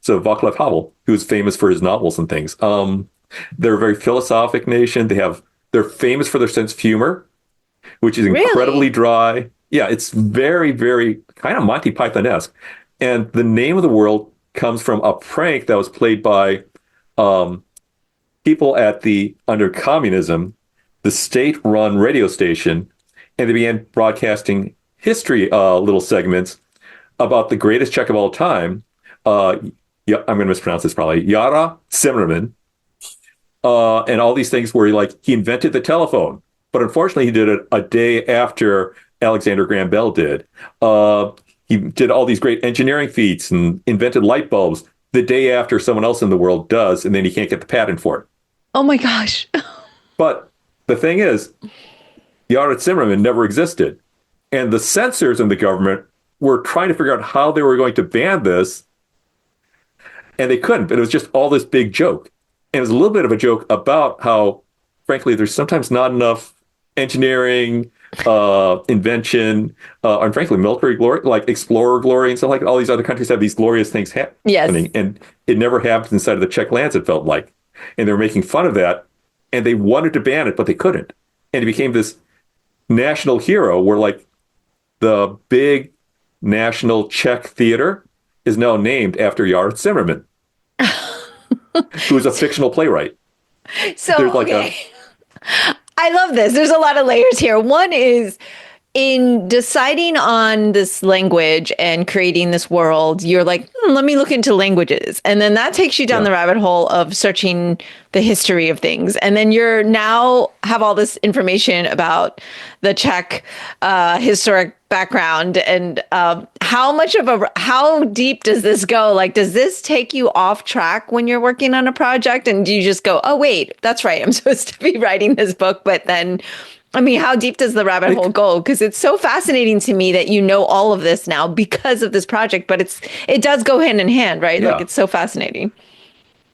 So Václav Havel, who's famous for his novels and things. They're a very philosophic nation. They're famous for their sense of humor, which is incredibly dry. Yeah, it's very, very kind of Monty Python-esque. And the name of the world comes from a prank that was played by people under communism, the state-run radio station, and they began broadcasting history little segments about the greatest Czech of all time. Yeah, I'm going to mispronounce this probably. Yara Zimmerman, and all these things where he invented the telephone, but unfortunately he did it a day after Alexander Graham Bell did. He did all these great engineering feats and invented light bulbs the day after someone else in the world does, and then he can't get the patent for it. Oh my gosh. But the thing is, Yara Zimmerman never existed. And the censors in the government were trying to figure out how they were going to ban this, and they couldn't. But it was just all this big joke. And it was a little bit of a joke about how, frankly, there's sometimes not enough engineering, invention, and frankly, military glory, like explorer glory and stuff like that. All these other countries have these glorious things happening. And it never happens inside of the Czech lands, it felt like. And they were making fun of that, and they wanted to ban it, but they couldn't. And it became this national hero where the big national Czech theater is now named after Yara Zimmerman, who is a fictional playwright. So, I love this. There's a lot of layers here. One is in deciding on this language and creating this world, you're like, let me look into languages. And then that takes you down the rabbit hole of searching the history of things. And then you're now have all this information about the Czech historic background and how deep does this go? Like, does this take you off track when you're working on a project? And do you just go, oh, wait, that's right, I'm supposed to be writing this book, but then how deep does the rabbit hole go? Because it's so fascinating to me that you know all of this now because of this project, but it does go hand in hand, right? Yeah. Like, it's so fascinating.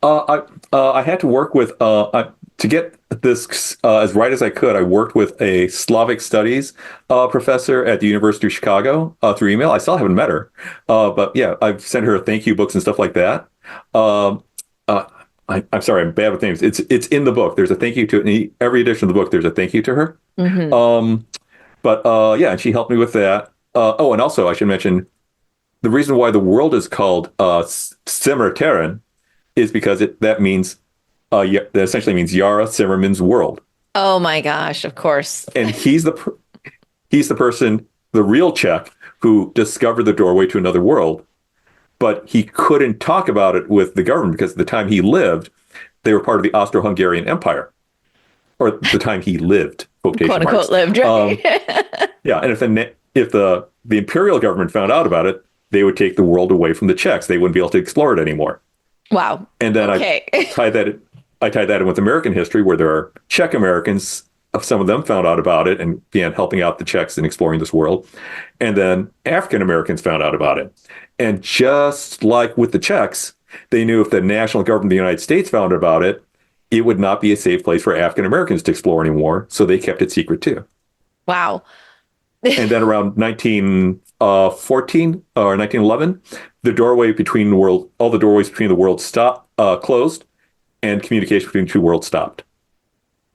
I had to work with to get this as right as I could. I worked with a Slavic studies professor at the University of Chicago through email. I still haven't met her, but yeah, I've sent her thank you books and stuff like that. I'm sorry, I'm bad with names. It's in the book. There's a thank you to in every edition of the book. There's a thank you to her. Mm-hmm. But yeah, and she helped me with that. Oh, and also I should mention the reason why the world is called Zimmerterren is because that essentially means Yara Zimmerman's world. Oh my gosh, of course. And he's the person, the real Czech, who discovered the doorway to another world. But he couldn't talk about it with the government because at the time he lived, they were part of the Austro-Hungarian Empire. Or the time he lived, quotation quote marks. unquote lived, right? Yeah, and if the imperial government found out about it, they would take the world away from the Czechs. They wouldn't be able to explore it anymore. Wow. And then I tied that in with American history, where there are Czech Americans. Some of them found out about it and began helping out the Czechs in exploring this world. And then African Americans found out about it. And just like with the Czechs, they knew if the national government of the United States found out about it, it would not be a safe place for African Americans to explore anymore. So they kept it secret too. Wow. And then around 1914 or 1911, all the doorways between the worlds closed. and communication between two worlds stopped,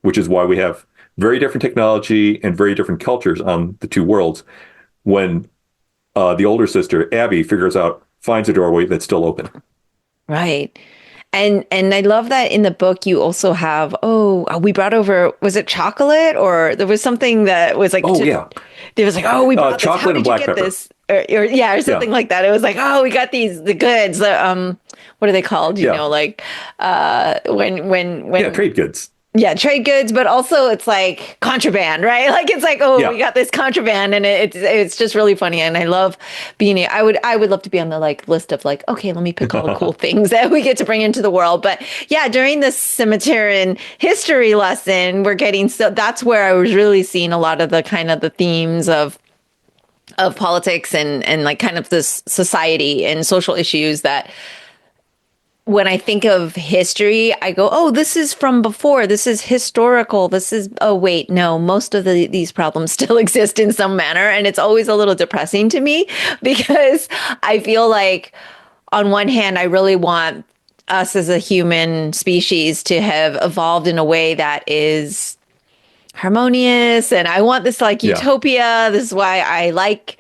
which is why we have very different technology and very different cultures on the two worlds. When the older sister, Abby, finds a doorway that's still open. Right. And I love that in the book you also have, we brought over, was it chocolate, or there was something that was like, Yeah. There was like, we brought this. How chocolate and did you black get pepper. this? Or something like that. It was like, we got the goods. What are they called? You know, like when Trade goods. Yeah, trade goods, but also it's like contraband, right? Like it's like, we got this contraband, and it's just really funny. And I love being. I would love to be on the like list of like, okay, let me pick all the cool things that we get to bring into the world. But yeah, during this Cimmerian history lesson, that's where I was really seeing a lot of the kind of the themes of politics and like kind of this society and social issues that. When I think of history, I go, this is from before. This is historical. This is, wait, no, most of these problems still exist in some manner. And it's always a little depressing to me because I feel like on one hand, I really want us as a human species to have evolved in a way that is harmonious. And I want this like utopia. This is why I like,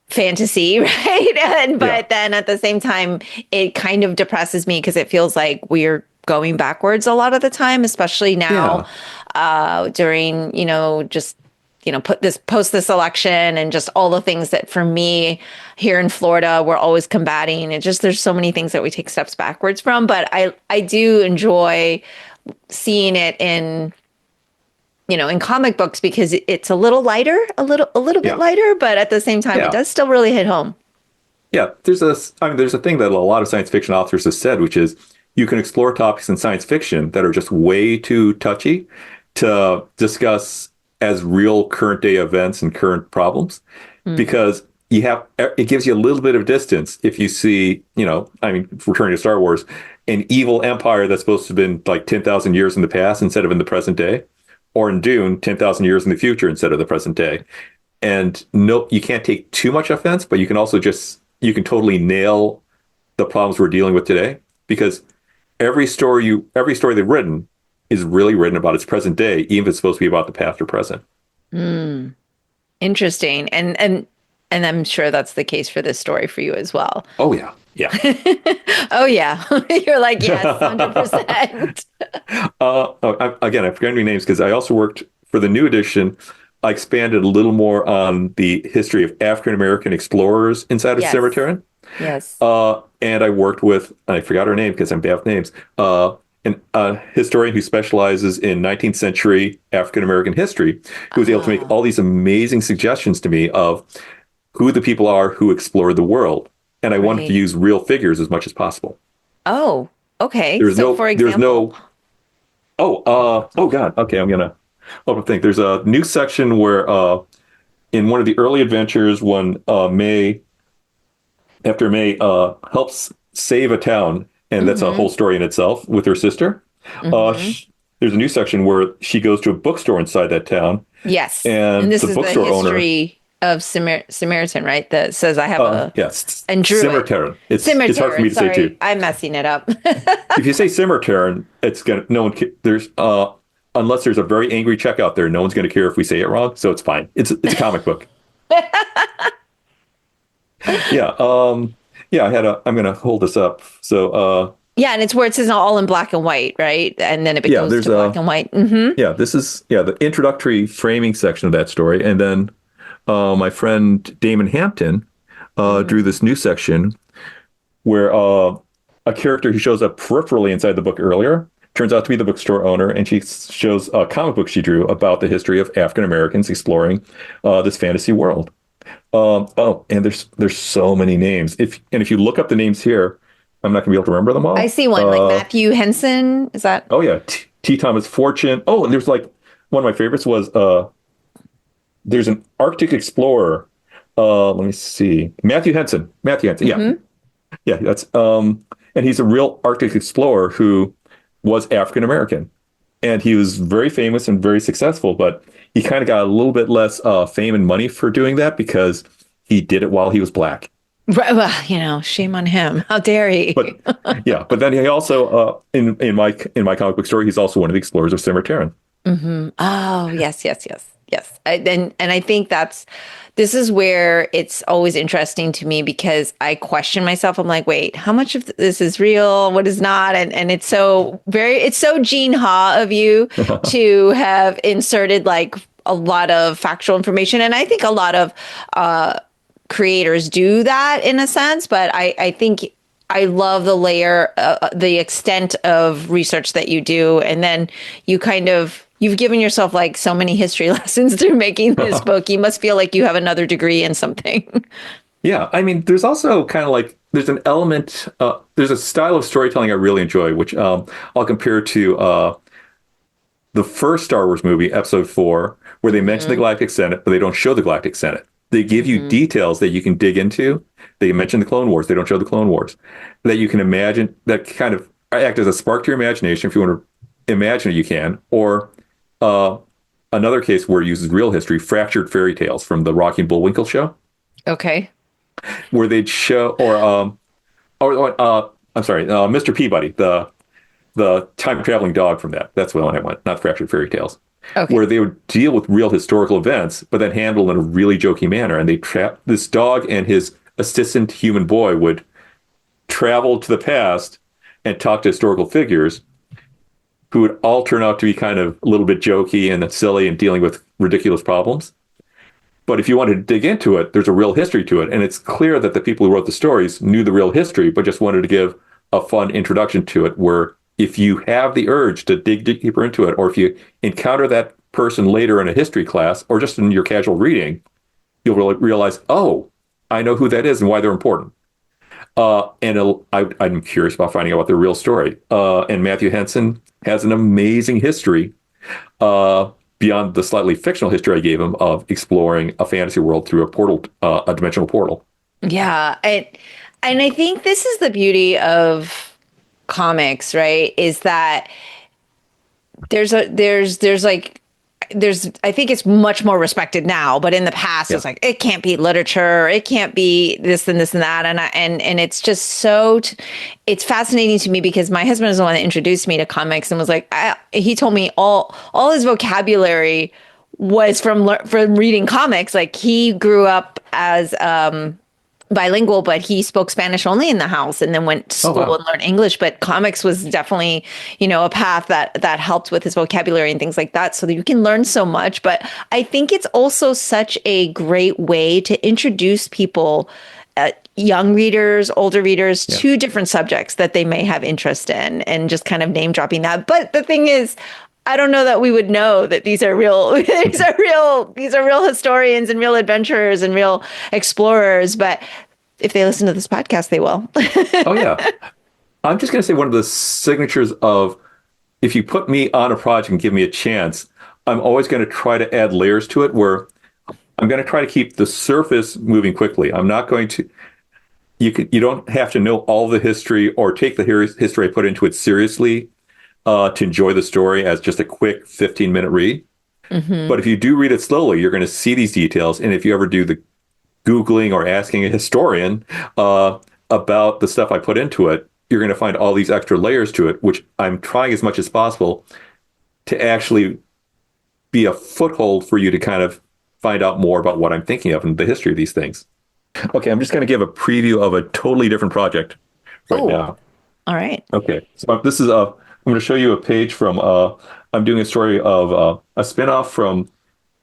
fantasy, right? But then at the same time, it kind of depresses me because it feels like we're going backwards a lot of the time, especially now during, post this election and just all the things that for me here in Florida, we're always combating. It just, there's so many things that we take steps backwards from, but I do enjoy seeing it in comic books because it's a little lighter, a little bit lighter, but at the same time, it does still really hit home. Yeah, there's a thing that a lot of science fiction authors have said, which is you can explore topics in science fiction that are just way too touchy to discuss as real current day events and current problems, because it gives you a little bit of distance if you see, returning to Star Wars, an evil empire that's supposed to have been like 10,000 years in the past instead of in the present day. Or in Dune, 10,000 years in the future instead of the present day. And no, you can't take too much offense, but you can also you can totally nail the problems we're dealing with today, because every story they've written is really written about its present day, even if it's supposed to be about the past or present. Interesting. And I'm sure that's the case for this story for you as well. Oh, yeah. Yeah. Oh, yeah. You're like, yes, 100%. Again, I forgot any names because I also worked for the new edition. I expanded a little more on the history of African-American explorers inside of Cimmerian. Yes. And I worked with, I forgot her name because I'm bad with names, a historian who specializes in 19th century African-American history, who was able to make all these amazing suggestions to me of who the people are who explored the world. And I wanted to use real figures as much as possible. Oh, okay. For example, God. Okay, I'm gonna think. There's a new section where, in one of the early adventures, when May helps save a town, and that's a whole story in itself with her sister. There's a new section where she goes to a bookstore inside that town. Yes, and this the is bookstore the history of Cimmerian, right? That says I have and drew Cimmerian. It's hard for me to say too. I'm messing it up. If you say Cimmerian, unless there's a very angry check out there, no one's going to care if we say it wrong. So it's fine. It's a comic book. I'm going to hold this up. So and it's where it says all in black and white, right? And then it goes to black and white. Yeah, this is the introductory framing section of that story, and then. My friend Damon Hampton drew this new section where a character who shows up peripherally inside the book earlier turns out to be the bookstore owner, and she shows a comic book she drew about the history of African Americans exploring this fantasy world. And there's so many names. If you look up the names here, I'm not going to be able to remember them all. I see one like Matthew Henson. Is that? Oh yeah, T. Thomas Fortune. Oh, and there's like one of my favorites was. There's an Arctic explorer. Let me see. Matthew Henson. Yeah. Yeah. That's, and he's a real Arctic explorer who was African American, and he was very famous and very successful, but he kind of got a little bit less fame and money for doing that because he did it while he was black. Right, well, shame on him. How dare he? But yeah, but then he also in my comic book story, he's also one of the explorers of Cimmerian. Oh, yes, yes, yes, yes. And I think this is where it's always interesting to me because I question myself. I'm like, wait, how much of this is real? What is not? And it's so Gene Ha of you to have inserted like a lot of factual information. And I think a lot of creators do that in a sense, but I think I love the extent of research that you do. And then you've given yourself like so many history lessons through making this book. You must feel like you have another degree in something. Yeah, I mean, there's also kind of like there's an element, there's a style of storytelling I really enjoy, which I'll compare to the first Star Wars movie, Episode 4, where they mention the Galactic Senate, but they don't show the Galactic Senate. They give you details that you can dig into. They mention the Clone Wars. They don't show the Clone Wars. That you can imagine, that kind of act as a spark to your imagination. If you want to imagine it, you can. Or another case where it uses real history, Fractured Fairy Tales from the Rocky and Bullwinkle show, Okay. where they'd show, I'm sorry, Mr. Peabody, the time traveling dog from that. That's what I want, not Fractured Fairy Tales. Okay. Where they would deal with real historical events, but then handle in a really jokey manner. And they this dog and his assistant human boy would travel to the past and talk to historical figures who would all turn out to be kind of a little bit jokey and silly and dealing with ridiculous problems. But if you wanted to dig into it, there's a real history to it. And it's clear that the people who wrote the stories knew the real history, but just wanted to give a fun introduction to it where if you have the urge to dig deeper into it, or if you encounter that person later in a history class or just in your casual reading, you'll realize, oh, I know who that is and why they're important. I'm curious about finding out their real story. And Matthew Henson has an amazing history beyond the slightly fictional history I gave him of exploring a fantasy world through a portal, a dimensional portal. Yeah. And I think this is the beauty of comics, right? Is that there's I think it's much more respected now, but in the past it's like it can't be literature, it can't be this and this and that, and it's just it's fascinating to me because my husband is the one that introduced me to comics and was like he told me all his vocabulary was from reading comics. Like he grew up as bilingual, but he spoke Spanish only in the house and then went to school and learned English. But comics was definitely, a path that helped with his vocabulary and things like that, so that you can learn so much. But I think it's also such a great way to introduce people, young readers, older readers, to different subjects that they may have interest in, and just kind of name dropping that. But the thing is, I don't know that we would know that these are real. These are real historians and real adventurers and real explorers. But if they listen to this podcast, they will. Oh yeah, I'm just going to say one of the signatures of if you put me on a project and give me a chance, I'm always going to try to add layers to it. Where I'm going to try to keep the surface moving quickly. I'm not going to. You don't have to know all the history or take the history I put into it seriously to enjoy the story as just a quick 15-minute read. Mm-hmm. But if you do read it slowly, you're going to see these details. And if you ever do the Googling or asking a historian about the stuff I put into it, you're going to find all these extra layers to it, which I'm trying as much as possible to actually be a foothold for you to kind of find out more about what I'm thinking of and the history of these things. Okay, I'm just going to give a preview of a totally different project now. All right. Okay, so this is I'm going to show you a page from, I'm doing a story of a spinoff from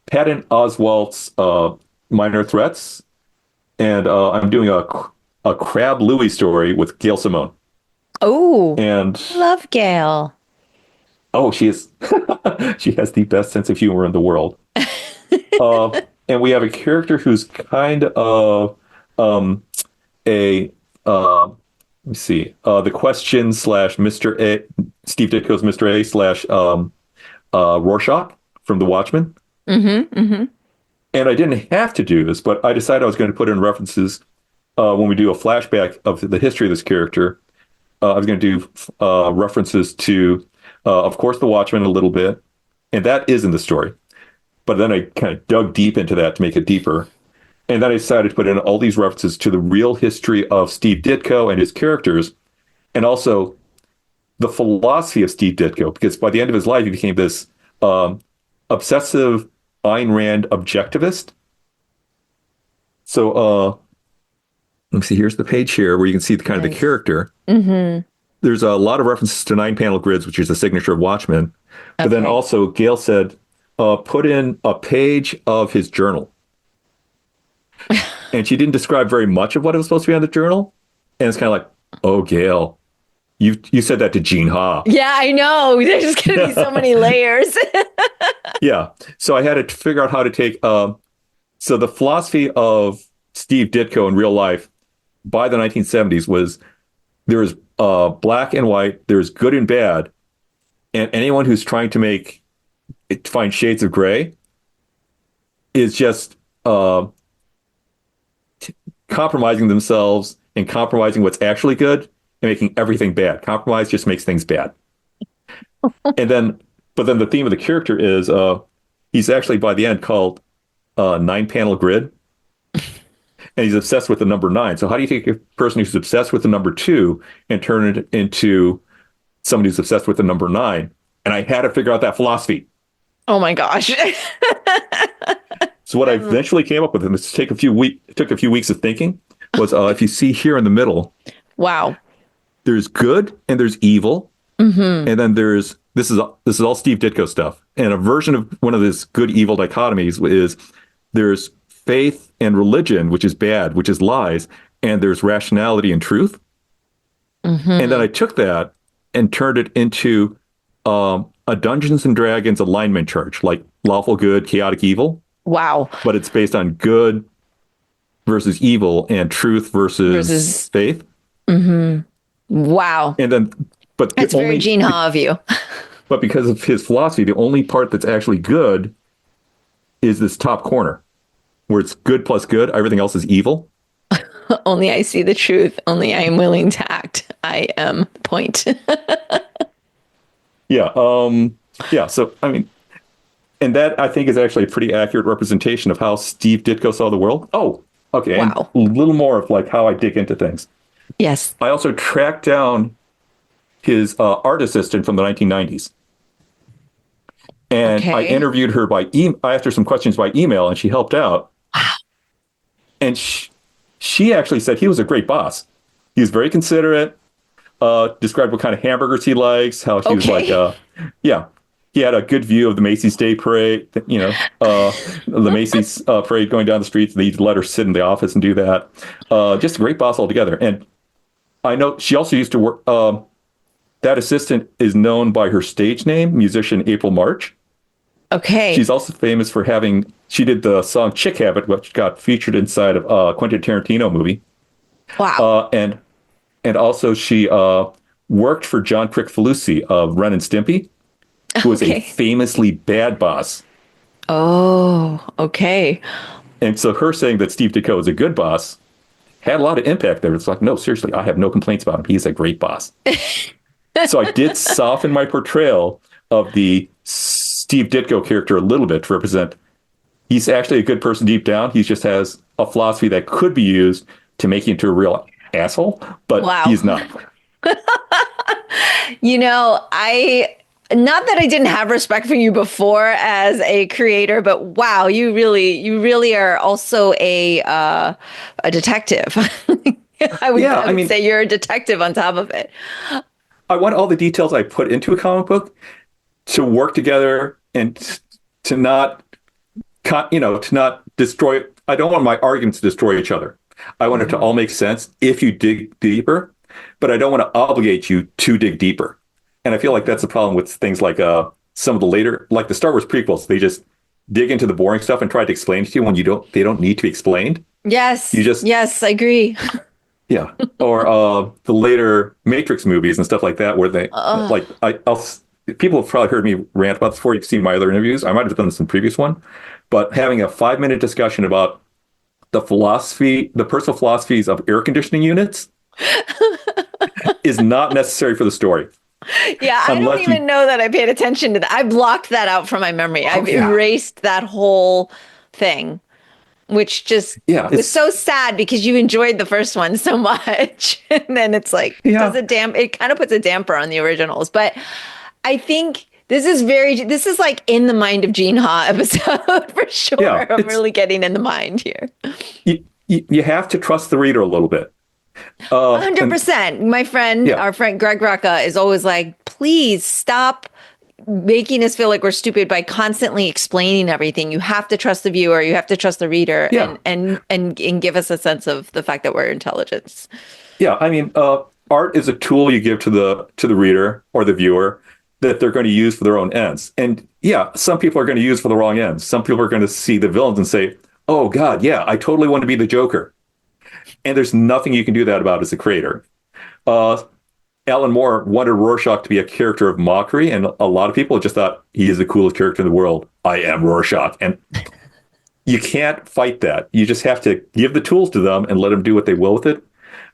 Patton Oswalt's Minor Threats. And I'm doing a Crab Louie story with Gail Simone. Oh, and love Gail. Oh, she has the best sense of humor in the world. And we have a character who's kind of let me see. The Question / Mr. A, Steve Ditko's Mr. A / Rorschach from The Watchmen. Mm-hmm, mm-hmm. And I didn't have to do this, but I decided I was going to put in references when we do a flashback of the history of this character. I was going to do references to, of course, The Watchmen a little bit. And that is in the story. But then I kind of dug deep into that to make it deeper. And then I decided to put in all these references to the real history of Steve Ditko and his characters, and also the philosophy of Steve Ditko, because by the end of his life, he became this obsessive Ayn Rand objectivist. So let me see, here's the page here where you can see the kind of the character. Mm-hmm. There's a lot of references to 9-panel grids, which is the signature of Watchmen. But then Okay. also Gail said, put in a page of his journal. And she didn't describe very much of what it was supposed to be on the journal. And it's kind of like, oh, Gail, you said that to Gene Ha. Yeah, I know. There's going to be so many layers. Yeah. So I had to figure out how to take, so the philosophy of Steve Ditko in real life by the 1970s was there is black and white, there's good and bad. And anyone who's trying to find shades of gray is just compromising themselves and compromising what's actually good and making everything bad. Compromise just makes things bad. But then the theme of the character is he's actually by the end called 9-panel grid. And he's obsessed with the number 9. So how do you take a person who's obsessed with the number 2 and turn it into somebody who's obsessed with the number 9? And I had to figure out that philosophy. Oh my gosh. So what I eventually came up with, and it took a few weeks of thinking, was if you see here in the middle, Wow. there's good and there's evil, and then this is all Steve Ditko stuff. And a version of one of this good evil dichotomies is there's faith and religion, which is bad, which is lies, and there's rationality and truth. And then I took that and turned it into a Dungeons and Dragons alignment chart, like lawful good, chaotic evil. Wow. But it's based on good versus evil and truth versus faith. Wow. And then, but That's very Gene Ha of you. But because of his philosophy, the only part that's actually good is this top corner, where it's good plus good. Everything else is evil. Only I see the truth. Only I am willing to act. I am point. Yeah. Yeah. So, I mean, and that I think is actually a pretty accurate representation of how Steve Ditko saw the world. Oh, okay. Wow. And a little more of like how I dig into things. Yes. I also tracked down his art assistant from the 1990s. And I interviewed her by email. I asked her some questions by email and she helped out. Wow. And she actually said he was a great boss. He was very considerate, described what kind of hamburgers he likes, how he was like, yeah, he had a good view of the Macy's Day Parade, the Macy's parade going down the streets. They let her sit in the office and do that. Just a great boss altogether. And I know she also used to work, that assistant is known by her stage name, musician April March. Okay. She's also famous for she did the song Chick Habit, which got featured inside of a Quentin Tarantino movie. Wow. And also she worked for John Kricfalusi of Ren and Stimpy, who was a famously bad boss. Oh, okay. And so her saying that Steve Ditko is a good boss had a lot of impact there. It's like, no, seriously, I have no complaints about him. He's a great boss. So I did soften my portrayal of the Steve Ditko character a little bit to represent he's actually a good person deep down. He just has a philosophy that could be used to make you into a real asshole, but he's not. Not that I didn't have respect for you before as a creator, but wow, you really are also a detective. I would say you're a detective on top of it. I want all the details I put into a comic book to work together and to not destroy. I don't want my arguments to destroy each other. I want it to all make sense if you dig deeper, but I don't want to obligate you to dig deeper. And I feel like that's the problem with things like some of the later, like the Star Wars prequels. They just dig into the boring stuff and try to explain it to you when they don't need to be explained. Yes. Yes, I agree. Yeah. Or the later Matrix movies and stuff like that, where they people have probably heard me rant about this before. You've seen my other interviews. I might have done this in the previous one, but having a 5-minute discussion about the personal philosophies of air conditioning units is not necessary for the story. Yeah, I don't even know that I paid attention to that. I blocked that out from my memory. I've erased that whole thing. which just Yeah, was so sad because you enjoyed the first one so much. And then it's like, it kind of puts a damper on the originals. But I think this is like in the mind of Gene Ha episode for sure. Yeah, I'm really getting in the mind here. you have to trust the reader a little bit. 100%. Our friend Greg Rucka is always like, please stop making us feel like we're stupid by constantly explaining everything. You have to trust the viewer. You have to trust the reader, and give us a sense of the fact that we're intelligent. Yeah, I mean, art is a tool you give to the reader or the viewer that they're going to use for their own ends. And yeah, some people are going to use for the wrong ends. Some people are going to see the villains and say, "Oh God, yeah, I totally want to be the Joker." And there's nothing you can do that about as a creator. Alan Moore wanted Rorschach to be a character of mockery, and a lot of people just thought he is the coolest character in the world. I am Rorschach. And you can't fight that. You just have to give the tools to them and let them do what they will with it.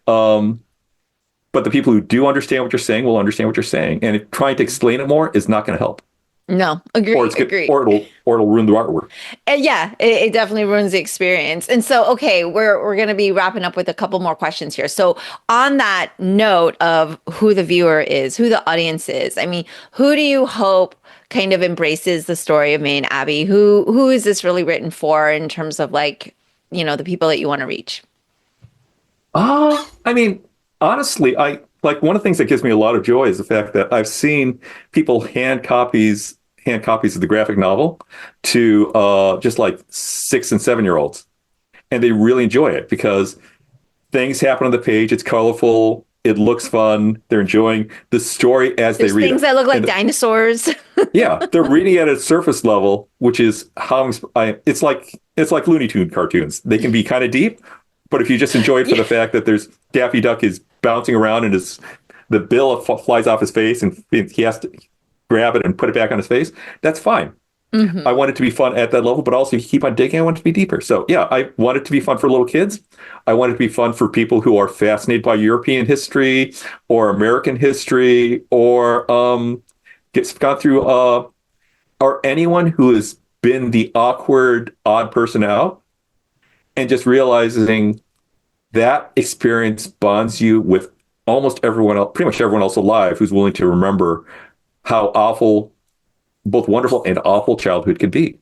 But the people who do understand what you're saying will understand what you're saying. And trying to explain it more is not going to help. No, agree. Or it'll ruin the artwork. It definitely ruins the experience. And so, okay, we're going to be wrapping up with a couple more questions here. So, on that note of who the viewer is, who the audience is, I mean, who do you hope kind of embraces the story of May and Abby? Who is this really written for in terms of like, the people that you want to reach? I mean, honestly, like one of the things that gives me a lot of joy is the fact that I've seen people hand copies of the graphic novel to just like 6 and 7-year-olds, and they really enjoy it because things happen on the page. It's colorful. It looks fun. They're enjoying the story as they read it. Things that look like dinosaurs. Yeah, they're reading it at a surface level, which is how it's like Looney Tune cartoons. They can be kind of deep, but if you just enjoy it for the fact that there's Daffy Duck is bouncing around and the bill flies off his face and he has to grab it and put it back on his face, that's fine. Mm-hmm. I want it to be fun at that level, but also if you keep on digging, I want it to be deeper. So yeah, I want it to be fun for little kids. I want it to be fun for people who are fascinated by European history or American history or gone through or anyone who has been the awkward, odd person out and just realizing that experience bonds you with almost everyone else, pretty much everyone else alive who's willing to remember how awful, both wonderful and awful childhood can be.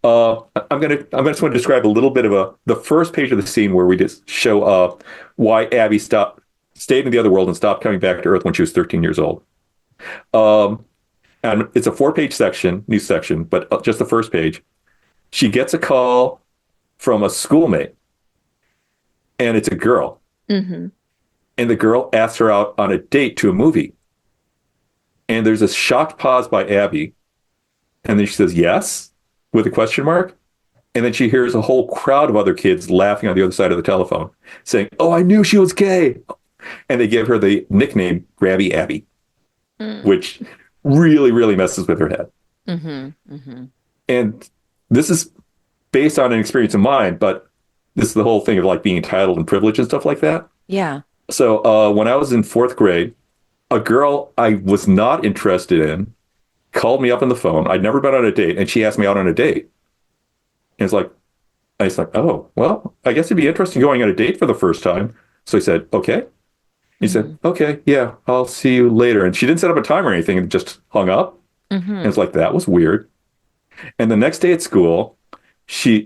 I'm just going to describe a little bit of the first page of the scene where we just show why Abby stayed in the other world and stopped coming back to Earth when she was 13 years old. And it's a 4-page news section, but just the first page. She gets a call from a schoolmate, and it's a girl. Mm-hmm. And the girl asks her out on a date to a movie. And there's a shocked pause by Abby. And then she says, yes, with a question mark. And then she hears a whole crowd of other kids laughing on the other side of the telephone, saying, oh, I knew she was gay. And they give her the nickname Grabby Abby, which really, really messes with her head. Mm-hmm, mm-hmm. And this is based on an experience of mine, but this is the whole thing of like being entitled and privileged and stuff like that. Yeah. So when I was in 4th grade, a girl I was not interested in called me up on the phone. I'd never been on a date, and she asked me out on a date. And it's like, oh, well, I guess it'd be interesting going on a date for the first time. So I said, okay. He said, okay, yeah, I'll see you later. And she didn't set up a time or anything and just hung up. Mm-hmm. And it's like, that was weird. And the next day at school,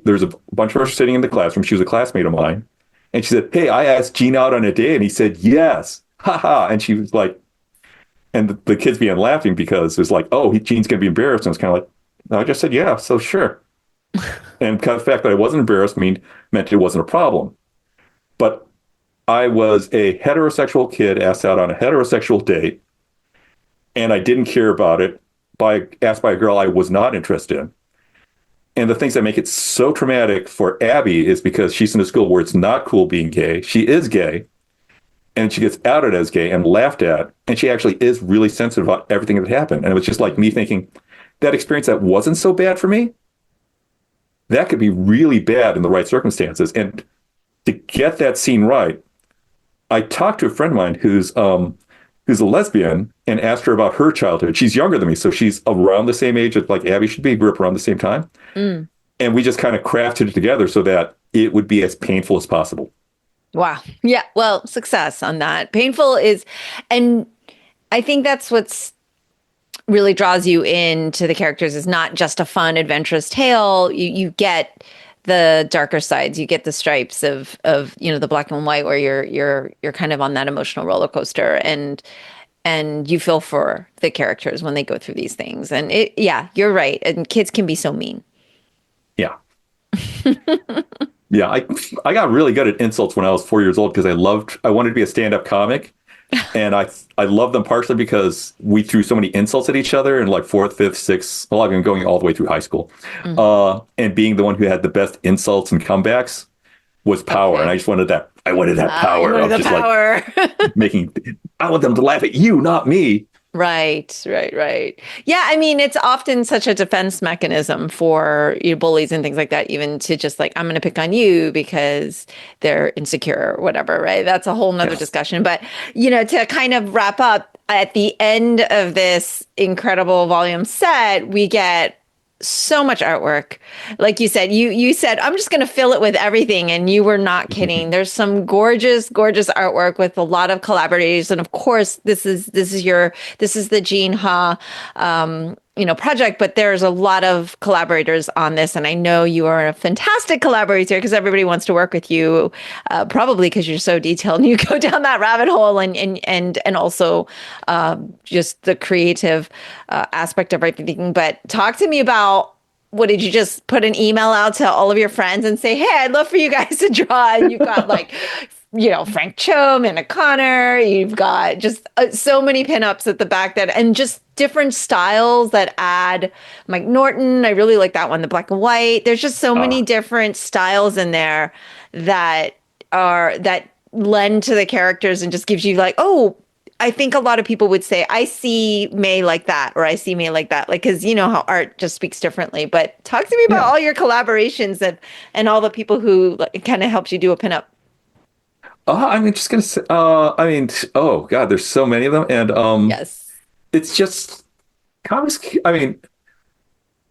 there's a bunch of us sitting in the classroom. She was a classmate of mine. And she said, hey, I asked Gene out on a date. And he said, yes. Ha ha. And she was like, and the kids began laughing because it was like, oh, Gene's going to be embarrassed. And it's kind of like, no, I just said, yeah, so sure. And the fact that I wasn't embarrassed meant it wasn't a problem. But I was a heterosexual kid asked out on a heterosexual date, and I didn't care about it, asked by a girl I was not interested in. And the things that make it so traumatic for Abby is because she's in a school where it's not cool being gay. She is gay, and she gets outed as gay and laughed at, and she actually is really sensitive about everything that happened. And it was just like me thinking, that experience that wasn't so bad for me, that could be really bad in the right circumstances. And to get that scene right, I talked to a friend of mine who's a lesbian and asked her about her childhood. She's younger than me, so she's around the same age as like Abby should be, grew up around the same time. Mm. and we just kind of crafted it together so that it would be as painful as possible. Wow. Yeah. Well, success on that. Painful is, and I think that's what's really draws you into the characters is not just a fun, adventurous tale. You get the darker sides. You get the stripes of the black and white, where you're kind of on that emotional roller coaster, and you feel for the characters when they go through these things. And yeah, you're right. And kids can be so mean. Yeah. Yeah, I got really good at insults when I was 4 years old because I wanted to be a stand-up comic. And I love them partially because we threw so many insults at each other in like fourth, fifth, sixth. Well, I've been going all the way through high school. And being the one who had the best insults and comebacks was power. And I just wanted that. I wanted that power of just power. Like I want them to laugh at you, not me. Right. Yeah, I mean, it's often such a defense mechanism for bullies and things like that, even to just like, I'm going to pick on you because they're insecure or whatever, right? That's a whole nother discussion. But, to kind of wrap up, at the end of this incredible volume set, we get so much artwork. Like you said, you said, I'm just going to fill it with everything. And you were not kidding. There's some gorgeous, gorgeous artwork with a lot of collaborators. And of course, this is the Gene Ha, project, but there's a lot of collaborators on this. And I know you are a fantastic collaborator because everybody wants to work with you, probably because you're so detailed and you go down that rabbit hole and also just the creative aspect of everything. But talk to me about, what did you just put an email out to all of your friends and say, hey, I'd love for you guys to draw? And you've got like, Frank Cho, Amanda Connor, you've got just so many pinups at the back and just different styles that add Mike Norton. I really like that one, the black and white. There's just so many different styles in there that lend to the characters and just gives you like, oh, I think a lot of people would say, I see May like that, or I see May like that, like, because you know how art just speaks differently. But talk to me about all your collaborations and all the people who kind of helped you do a pinup. I'm just gonna say, oh God, there's so many of them, and Yes. it's just comics. I mean,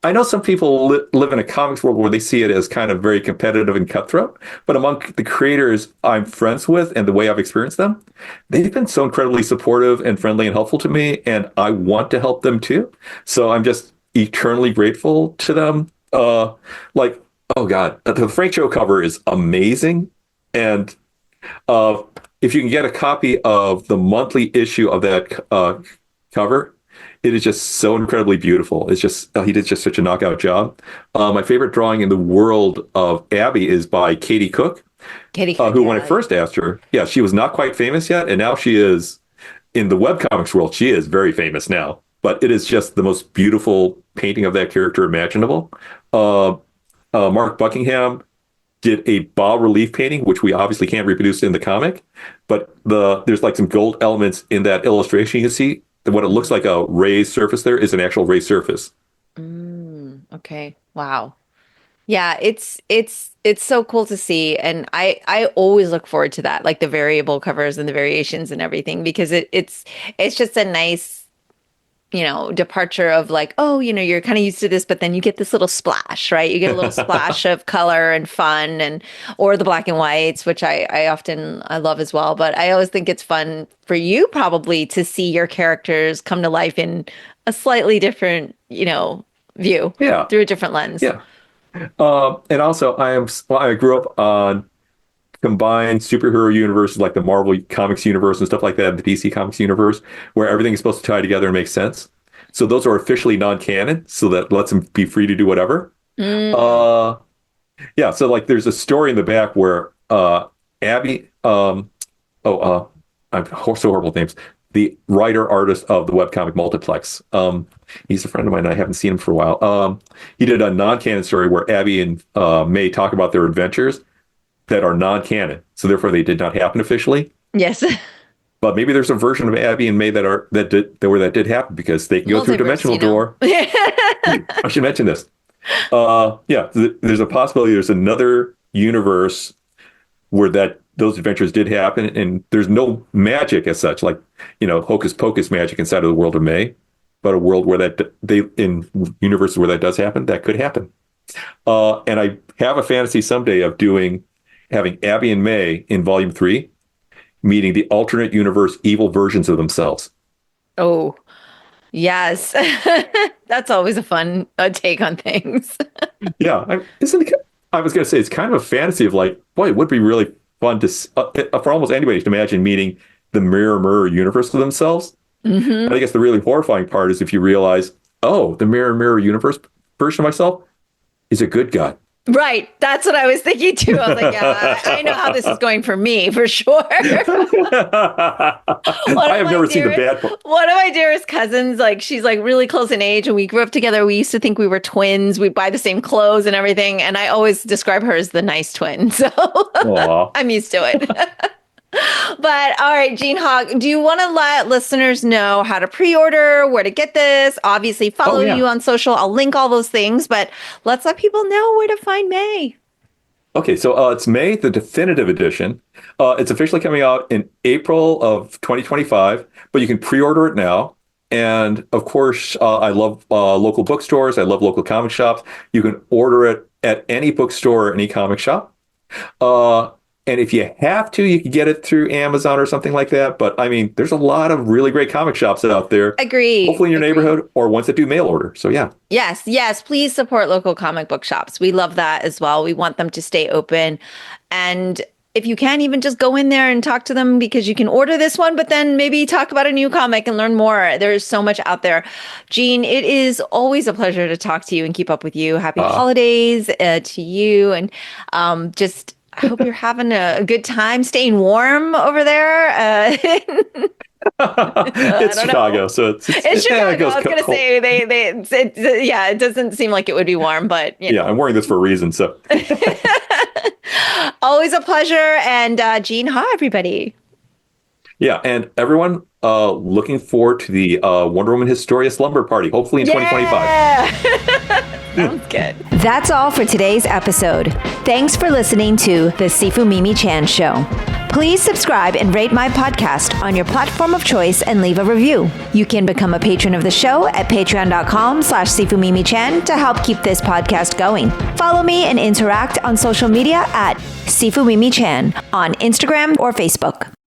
I know some people live in a comics world where they see it as kind of very competitive and cutthroat, but among the creators I'm friends with and the way I've experienced them, they've been so incredibly supportive and friendly and helpful to me, and I want to help them too. So I'm just eternally grateful to them. Oh God, the Frank Cho cover is amazing, and if you can get a copy of the monthly issue of that cover, it is just so incredibly beautiful. It's just he did just such a knockout job. My favorite drawing in the world of Abby is by Katie Cook, who when I first asked her, she was not quite famous yet, and now she is in the webcomics world. She is very famous now, but it is just the most beautiful painting of that character imaginable. Mark Buckingham did a bas relief painting, which we obviously can't reproduce in the comic, but there's like some gold elements in that illustration. You can see that what it looks like a raised surface there is an actual raised surface. Okay. Wow. Yeah, it's so cool to see, and I always look forward to that, like the variable covers and the variations and everything, because it's just a nice departure of like, oh, you're kind of used to this, but then you get this little splash, right? You get a little splash of color and fun or the black and whites, which I often love as well. But I always think it's fun for you probably to see your characters come to life in a slightly different, view through a different lens. Yeah. And also I grew up on combined superhero universes like the Marvel Comics universe and stuff like that, the DC Comics universe, where everything is supposed to tie together and make sense. So those are officially non-canon, so that lets them be free to do whatever. So like there's a story in the back where Abby, I'm so horrible with names, the writer artist of the webcomic Multiplex. He's a friend of mine. I haven't seen him for a while. He did a non-canon story where Abby and May talk about their adventures that are non-canon, so therefore they did not happen officially. Yes. But maybe there's a version of Abby and May that did happen, because they can go through a dimensional door. I should mention this. There's a possibility there's another universe where those adventures did happen, and there's no magic as such, like hocus pocus magic inside of the world of May, but a world where in universes where that does happen, that could happen. And I have a fantasy someday of having Abby and May in volume 3 meeting the alternate universe evil versions of themselves. Oh, yes. That's always a fun take on things. Yeah, I was going to say it's kind of a fantasy of like, boy, it would be really fun for almost anybody to imagine meeting the mirror universe of themselves. Mm-hmm. And I guess the really horrifying part is if you realize, oh, the mirror universe version of myself is a good guy. Right. That's what I was thinking too. I was like, yeah, I know how this is going for me for sure. I have never seen the bad part. One of my dearest cousins, like she's like really close in age and we grew up together. We used to think we were twins. We buy the same clothes and everything. And I always describe her as the nice twin. So I'm used to it. But all right, Gene Ha, do you want to let listeners know how to pre-order, where to get this? Obviously, follow you on social. I'll link all those things, but let's let people know where to find May. Okay, so it's May, the definitive edition. It's officially coming out in April of 2025, but you can pre-order it now. And of course, I love local bookstores. I love local comic shops. You can order it at any bookstore or any comic shop. And if you have to, you can get it through Amazon or something like that. But I mean, there's a lot of really great comic shops out there. Agree. Hopefully in your neighborhood or ones that do mail order. So yeah. Yes. Please support local comic book shops. We love that as well. We want them to stay open. And if you can, even just go in there and talk to them because you can order this one, but then maybe talk about a new comic and learn more. There's so much out there. Gene, it is always a pleasure to talk to you and keep up with you. Happy holidays to you. And just... I hope you're having a good time staying warm over there. It's Chicago, so it's Chicago. I was going to say it doesn't seem like it would be warm, but yeah, I'm wearing this for a reason. So always a pleasure. And Gene Ha, everybody. Yeah, and everyone, looking forward to the Wonder Woman Historia Slumber Party, hopefully in 2025. Sounds good. That's all for today's episode. Thanks for listening to The Sifu Mimi Chan Show. Please subscribe and rate my podcast on your platform of choice and leave a review. You can become a patron of the show at patreon.com/SifuMimiChan to help keep this podcast going. Follow me and interact on social media at Sifu Mimi Chan on Instagram or Facebook.